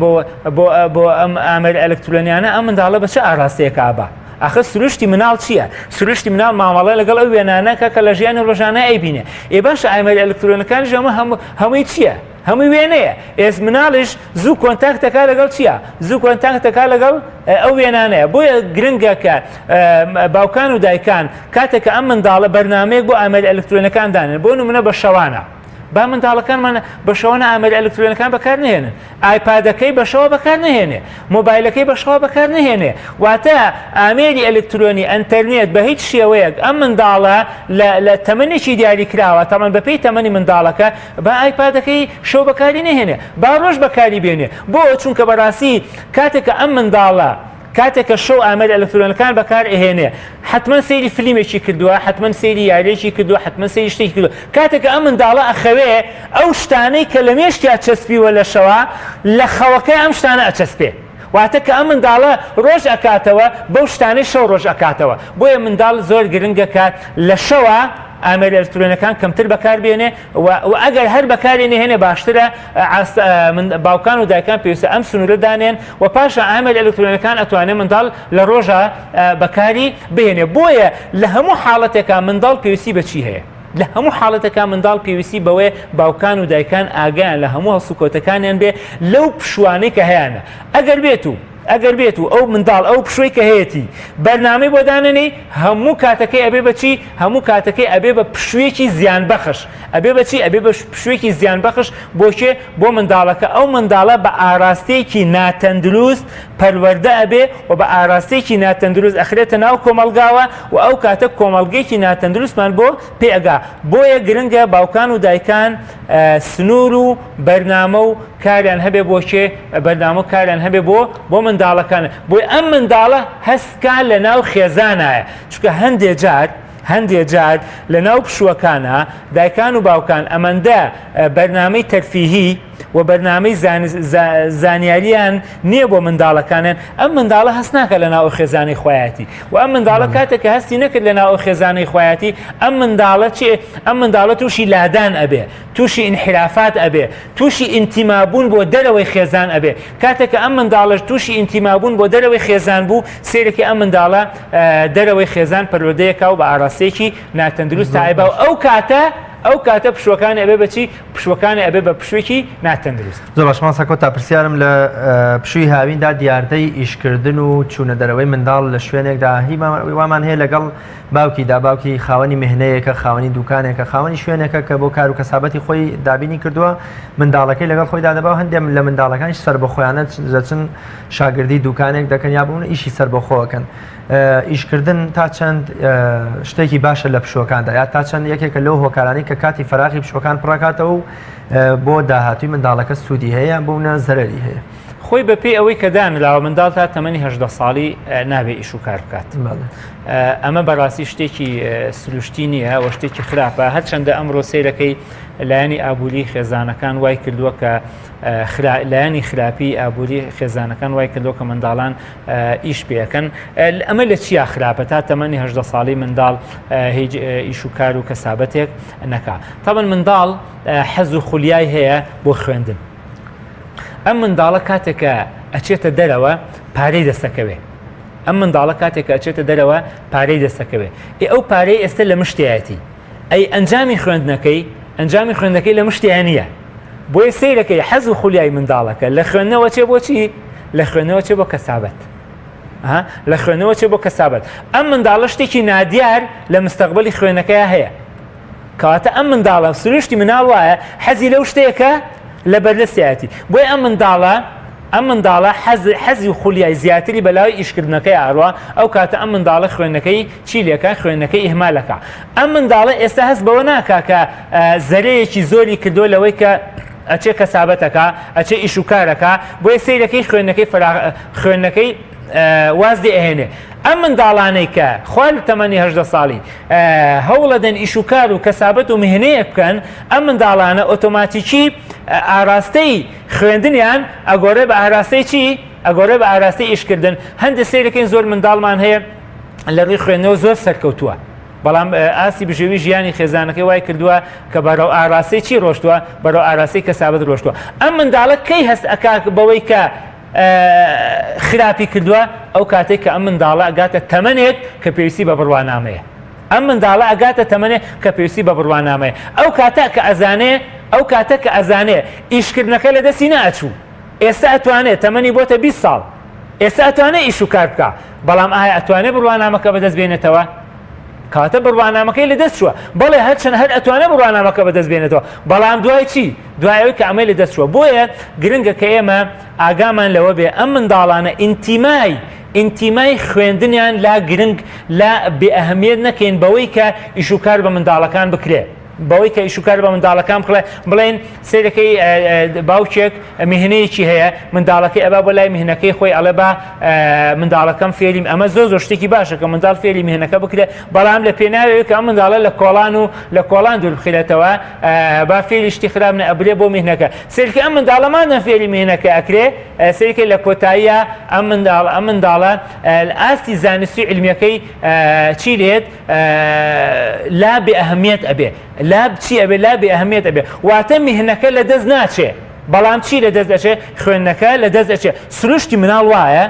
بۆ ئەم ئامێرە ئەلکترۆنیانە ئەم منداڵە بە چه ئاراستەیەکە بە ئاخر سروشتی مناڵ چییە؟ سروشتی مناڵ مامەڵە لەگەڵ ئەو وێنانەکە کە لە ژیانی ڕۆژانە ئەیبینێ ئێ باشە ئامێرە ئەلکترۆنیەکانیش ئەمە هەمووی چییە؟ هەمووی وێنەیە ئێس مناڵش زوو کۆنتاکتەکە لەگەڵ چییە؟ زوو کۆنتاکتەکە لەگەڵ ئەو وێنانەیە بۆیە گرنگە کە باوکان و دایکان کاتێککە ئەم منداڵە بەرنامەیەک بۆ ئامێری ئەلکترۆنەکان دانێن بۆ نمونە بە شەوانە با منداڵەکانمان بە شەوانە ئامێری ئەلکترۆنەکان بەکار نهێنن ئایپادەکەی بەشەوە بەکار نهێنێ مۆبایلەکەی بەشەوە بەکار نهێنێ واتە ئامێری ئەلکترۆنی ئەنتەرنێت بە هیچ شێوەیەک ئەم منداڵە لە تەمەنێکی دیاری کراوە تەمەن بەپێی تەمەنی منداڵەکە با ئایپادەکەی شەو بەکاری نهێنێ با ڕۆژ بەکاری بێنێ بۆ چونکە بەڕاستی کاتێککە ئەم منداڵە کاتێککە شەو ئامێری ئەلکترۆنەکان بەکار ئەهێنێ حتمما سەیری فلیمێکی کردووە حتمما سەیری یاریێکی کردووە حتمما سەیری شتێکی کردووە کاتێککە ئەم منداڵە ئەخەوێ ئەو شتانەی کە لە مێشتیا چەسپیوە لە شەوە لە خەوەکەی ئەم شتانە ئەچەسپێ واتە کە ئەم منداڵە ڕۆژ ئەکاتەوە بەو شتانەی شەو ڕۆژ ئەکاتەوە بۆیە منداڵ زۆر گرنگە کات لە شەوە ئامێری ئەلکترۆنەکان کەمتر بەکاربێنێ و ئەگەر هەر بەکارێنێ هێنێ باشترە باوکان و دایکان پێویستە ئەم سنوورە دانێن و پاشە ئامێری ئەلکترۆنەکان ئەتوانێت منداڵ لە ڕۆژە بەکاری بهێنێ بۆیە لە هەموو حاڵەتێکە منداڵ پێویستی بەچی هەیە لە هەموو حاڵەتەکە منداڵ پێویستی بەوەی باوکان و دایکان ئاگیان لە هەموو هەڵسوکۆتەکانیان بێ لەو پشوانەی کە هەیەە ئەگەر بێت و ئەو منداڵ ئەو پشوەی کە هەیەی بەرنامەی بۆ دانێنی هەموو کاتەکەی ئەبێ بەچی هەموو کاتەکەی ئەبێ بە پشوێکی زیان بەخش ئەبێ بەچی ئەبێ بە پشوێکی زیان بەخش بۆکێ بۆ منداڵەکە ئەو منداڵە بە ئاراستەیەکی ناتەندروست پەروەردە ئەبێ و بە ئاراستەیەکی ناتەندروست ئەخرێتە ناو کۆمەلگاوە و ئەو کاتە کۆمەلگەیەکی ناتەندروستمان بۆ پێئگا بۆیە گرنگە باوکان و دایکان سنوور و بەرنامە و کاریان هەبێ بۆکێ بەرنامە و کاریان هەبێ بۆ منداڵەکانە بۆی ئەم منداڵە هەستکان لە ناو خێزانایە چونکە هەندێک جار لە ناو پشووەکانە دایکان و باوکان ئەمەندە بەرنامەی تەرفیهی و بەرنامەی زانیاریان نییە بۆ منداڵەکانیان ئەم منداڵە هەست ناکە لە ناو خێزانەی خۆیەتی و ئەم منداڵە کاتێککە هەستی نەکرد لە ناو خێزانەی خۆیەتی ئەم منداڵە تووشی لادان ئەبێ تووشی ئینحرافات ئەبێ تووشی ئینتیمابوون بۆ دەرەوەی خێزان ئەبێ کاتێککە ئەم منداڵەش تووشی ئینتیمابوون بۆ دەرەوەی خێزان بوو سیرێکی ئەم منداڵە دەرەوەی خێزان پەروەردەیەکا و بە ئاراستەیەکی ناتەندروست تایبە و ئەو کاتە پشوەکانی ئەبێ بەچی پشوەکانی ئەبێ بە پشوێکی ناتەندروست زۆر باشمان سەکۆ تا پرسیارم لە پشووی هاویندا دیاردەی ئیشکردن و چوونە دەرەوەی منداڵ لە شوێنێکدا وامان هەیە لەگەڵ باوکی خاوەنی مهنەیەکە خاوەنی دوکانێکە خاوەنی شوێنێکە کە بۆ کار و کەسابەتی خۆی دابینی کردووە منداڵەکەی لەگەڵ خۆی دادەبا هەندێک لە منداڵەکانیش سەر بە خۆیانە دەچن شاگردی دوکانێک دەکەن یا بوون ئیشی سەر بە خۆەکەن ئیشکردن تا چەند شتێکی باشە لە پشوەکاندا یا تا چەند یەکێکە لەو هۆکارانی کە کاتی فراغی پشوەکان پڕکاتەوە و بۆ داهاتوی منداڵەکە سوودی هەیە بوونە زەرەری هەیە خۆی بەپێی ئەوەی کە دانراوە منداڵ تا تەمەنی 18 ساڵی نابێ ئیش و کار بکات ئەمە بەڕاستی شتێکی سروشتی نییە و شتێکی خراپە هەرچەندە ئەمڕۆ سیرەکەی لایەنی ئابووری خێزانەکان وای کردووە کە لایەنی خراپی ئابووری خێزانەکان وای کردووە کە منداڵان ئیش پێەکەن ئەمە لە چیا خراپە تا تەمەنی 18 ساڵی منداڵ هیچ ئیش و کار و کەسابەتێک نەکا تابن منداڵ حەز و خولیای هەیە بۆ خوێندن ئەم منداڵە کاتێکە ئەچێتە دەرەوە پارەی دەستەکەوێ ئەم منداڵە کاتێکە ئەچێتە دەرەوە پارەی دەستەکەوێ ئەو پارەی ئێستا لە مشتایەتی ئەی ئەنجامی خوێندنەکەی لە مشتیان نییە بۆیە سیرەکەی حەز و خولیای منداڵەکە لە خوێندنەوە چێ بۆچی لە خوێندنەوە چێ بۆ کەسابەت لە خوێندنەوە چێ بۆ کەسابەت ئەم منداڵە شتێکی نادیار لە مستەقبەلی خوێنەکەی هەیە کەواتە ئەم منداڵە سروشتی مناڵ وایە حەزی لەو شتێکە لە بەردەستایەتی بۆی ئەم منداڵە حەزی و خولیای زیاتری بەلاوی ئیشکردنەکەی ئاڕوە ئەو کاتە ئەم منداڵە خوێندنەکەی چی لێکە خوێندنەکەی ئیهمالەکە ئەم منداڵە ئێستا هەست بەوە ناکا کە زەرەیەکی زۆری کردووە لەوەی کە ئەچێ کەسابەتەکە ئەچێ ئیش و کارەکە بۆیە سیرەکەی خوێندنەکەی وازدی ئەهێنێ ئەم منداڵانەی کە خوال تەمەنی 18 ساڵی هەوڵەدەن ئیش و کار و کەسابەت و مهنەیەک بکەن ئەم منداڵانە ئۆتۆماتیکی ئاراستەی خوێندنیان ئەگۆرە بە ئاراستەی چی ئەگۆرە بە ئاراستەی ئیشکردن هەندێک سیرەکەی زۆر منداڵمان هەیە لە ڕووی خوێندنەوە زۆر سەرکەوتووە بەڵام ئاسی بژێوی ژیانی خێزانەکەی وای کردووە کە بەرەو ئاراستەی چی ڕۆشتووە بەرەو ئاراستەی کەسابەت ڕۆشتووە ئەم منداڵە کەی هەست ئەکا بەوەی کە خراپی کردووە ئەو کاتێک کە ئەم منداڵە ئەگاتە تەمەنێک کە پێویستی بە بڕوانامەیە ئەم منداڵە ئەگاتە تەمەنێک کە پێویستی بە بڕوانامەیە ئەو کاتە کە ئەزانێ ئەو کاتە کە ئەزانێ ئیشکردنەکە لە دەستی ناچوو ئێستا ئەتوانێت تەمەنی بۆتە 20 ساڵ ئێستا ئەتوانێت ئیش و کار بکە بەڵام ئایا ئەتوانێت بڕوانامەکە بەدەست بێنێتەوە کاتە بڕوانامەکەی لە دەست چووە بەڵێ هەرچەند هەر ئەتوانێت بڕوانامەکە بەدەست بێنێتەوە بەڵام دوای چی دوایەوەی کە ئەمەی لە دەست چووە بۆیە گرنگە کە ئێمە ئاگامان لەوە بێ ئەم منداڵانە ئینتیمای خوێندنیان لا گرنگ لا بێئەهەمیەت نەکەین بەوەی کە ئیش و کار بە منداڵەکان بکرێ بەوەی کە ئیش و کار بە منداڵەکان بڵێن سیرەکەی باوکێک میهنەیەکی هەیە منداڵەکەی ئەبا بۆ لای میهنەکەی خۆی ئەڵێ با منداڵەکەم فێریم ئەمە زۆر شتێکی باشە کە منداڵ فێری میهنەکە بکرێت بەڵام لە پێناوێت کە ئەم منداڵە لە کۆڵان دوور بخرێتەوە با فێری شتی خراپ ئەبرێ بۆ میهنەکە سیرکە ئەم منداڵەمانە فێری میهنەکە ئەکرێ سیرکەی لە کۆتاییە ئەم منداڵە ئاستی زانستی علمیەکەی چی لێت لا بێئەهەمیەت ئەبێ لا بچی ئەبێ لا بێئەهەمیەت ئەبێ واتە میهنەکە لە دەست ناچێ بەڵام چی لە دەست دەچێ خوێندنەکە لە دەست دەچێ سروشتی مناڵ وایە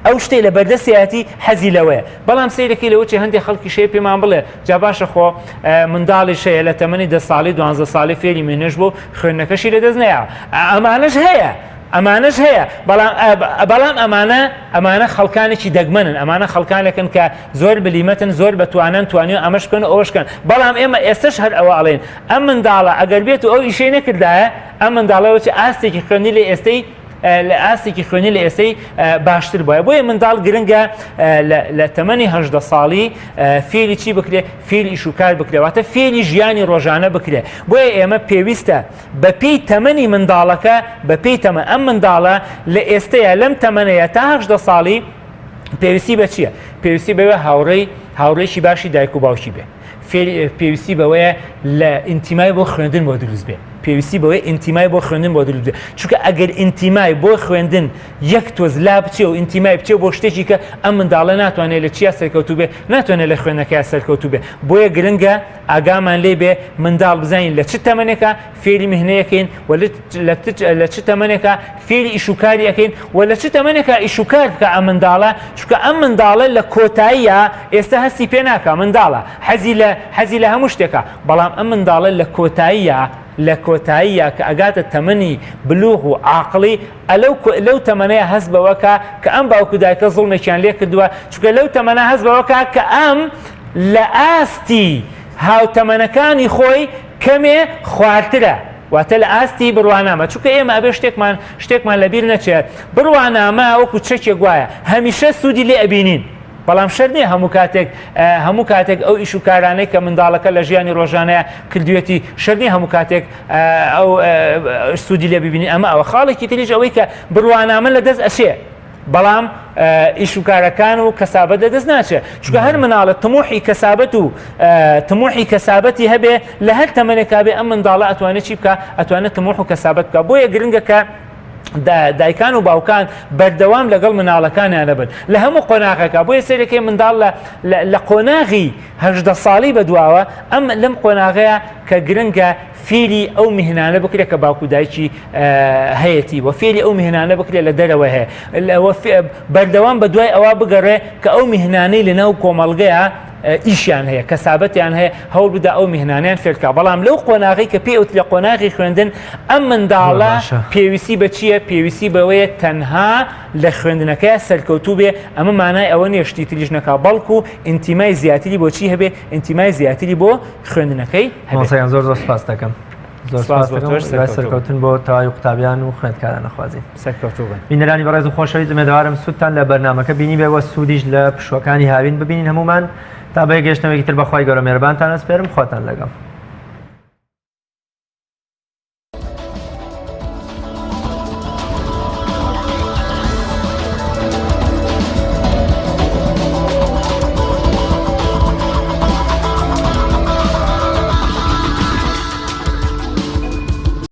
ئەو شتەی لە بەردەستیاتی حەزی لەوەیە بەڵام سیرەکەی لەوە چێ هەندێک خەڵکی شەیە پێمان بڵێ جا باشە خۆ منداڵی شەیە لە تەمەنی 10 ساڵی 12 ساڵی فێری مێنێش بۆ خوێندنەکەشی لە دەست نەیە ئەمانەش هەیە بەڵام ئەمانە خەڵکانێکی دەگمەنن ئەمانە خەڵکانێکن کە زۆر بلیمەتن زۆر بەتوانن توانیو ئەمەشکن ئەوەشکن بەڵام ئێمە ئێستش هەر ئەوە ئەڵێن ئەم منداڵە ئەگەر بێت و ئەو ئیشەی نەکردایە ئەم منداڵەوە ئاستێکی خوێندنی لە ئێستەی لە ئاستێکی خوێنی لە ئێستەی باشتر بووە بۆیە منداڵ گرنگە لە تەمەنی 18 ساڵی فێری چی بکرێ فێری ئیش و کار بکرێواتە فێری ژیانی ڕۆژانە بکرێ بۆیە ئێمە پێویستە بەپێی تەمەنی منداڵەکە بەپێی تەمە ئەم منداڵە لە ئێستەیە لەم تەمەنەیە تا 18 ساڵی پێویستی بە چییە پێویستی بەوە هاوڕێکی باشی دایک و باوکی بێ پێویستی بەوەیە لە ئینتیمای بۆ خوێندن بۆ دروست بێ پێویستی بەوەی ئینتیمای بۆ خوێندن بۆ دروست بێ چونکە ئەگەر ئینتیمای بۆ خوێندن یەک تۆز لا بچێ و ئینتیمای بچێ بۆ شتێکی کە ئەم منداڵە ناتوانێت لە چیا سەرکەوتوو بێ ناتوانێت لە خوێندنەکەی سەرکەوتوو بێ بۆیە گرنگە ئاگامان لێ بێ منداڵ بزانین لە چ تەمەنێکە فێری میهنەیەکەین و لە چ تەمەنێکە فێری ئیش و کاری ئەەکەین و لە چ تەمەنێکە ئیش و کار بکە ئەم منداڵە چونکە ئەم منداڵە لە کۆتاییە ئێستا هەستی پێ ناکە منداڵە حەزی لە هەموو شتێکە بەڵام ئەم منداڵە لە کۆتاییە کە ئەگاتە تەمەنی بلوغ و عاقڵی لەو تەمەنەیە هەست بەوەکە کە ئەم باوکو دایکە زوڵمێکیان لێ کردووە چونکە لەو تەمەنە هەست بەوەکە کە ئەم لە ئاستی هاوتەمەنەکانی خۆی کەمێ خواردترە واتە لە ئاستی بڕوانامە چونکە ئێمە ئەبێ شتێکمان لەبیر نەچێت بڕوانامە وەکو چەکێک وایە هەمیشە سوودی لێ ئەبینین بەڵام شەر نییە هەموو کاتێک ئەو ئیش و کارانەی کە منداڵەکە لە ژیانی ڕۆژانەیە کردوێتی شەر نییە هەموو کاتێک ئەو سوودی لێ ببینی ئەمە ئەوە خاڵێکی تریش ئەوەی کە بڕوانامە لە دەست ئەچێ بەڵام ئیش و کارەکان و کەسابەت لەدەست ناچێت چونکە هەر مناڵە تموحی کەسابەتی هەبێ لە هەر تەمەنێکا بێ ئەم منداڵە ئەتوانێت چی بکە ئەتوانێت تموح و کەسابەت بکە بۆیە گرنگە کە دایکان و باوکان بەردەوام لەگەڵ مناڵەکانیان دەبن لە هەموو قۆناغێکە بۆیە سەرەکەی منداڵ لە قۆناغی 18 ساڵی بەدواوە ئەم لەم قۆناغەیە کە گرنگە فێری ئەو میهنانە بکرێت کە باوکو دایکی هەیەی و فێری ئەو میهنانە بکرێت لە دەرەوە هەیە بەردەوام بە دوای ئەوە بگەڕێ کە ئەو میهنانەی لەناو کۆمەڵگەیە ئیشیان هەیە کەسابەتیان هەیە هەوڵ بدا ئەو میهنانیان فێرکە بەڵام لەو قۆناغی کە پێوت لە قۆناغی خوێندن ئەم منداڵە پێویستی بە چییە پێویستی بەوەیە تەنها لە خوێندنەکەی سەرکەوتوو بێ ئەمە مانای ئەوە نیشتی تریش نەکا بەڵکو ئینتیمای زیاتری بۆ چی هەبێ ئینتیمای زیاتری بۆ خوێندنەکەی هەبێ زۆر سپاس دەکەم سەرکەوتن بۆ تەواوی قوتابیان و خوێندکاران نەخوازی سەرکەوتوو بن بینەرانی بەڕێز و خۆشەویست دەمێدەوارم سوودتان لە بەرنامەکە بینی بێوە سوودیش لە پشوەکانی هاوین ببینین هەمومان تا بە گەشتنەوەیەکی تر بەخوای گەورە مێربانتان ئەسپێرم خۆتان لەگەڵ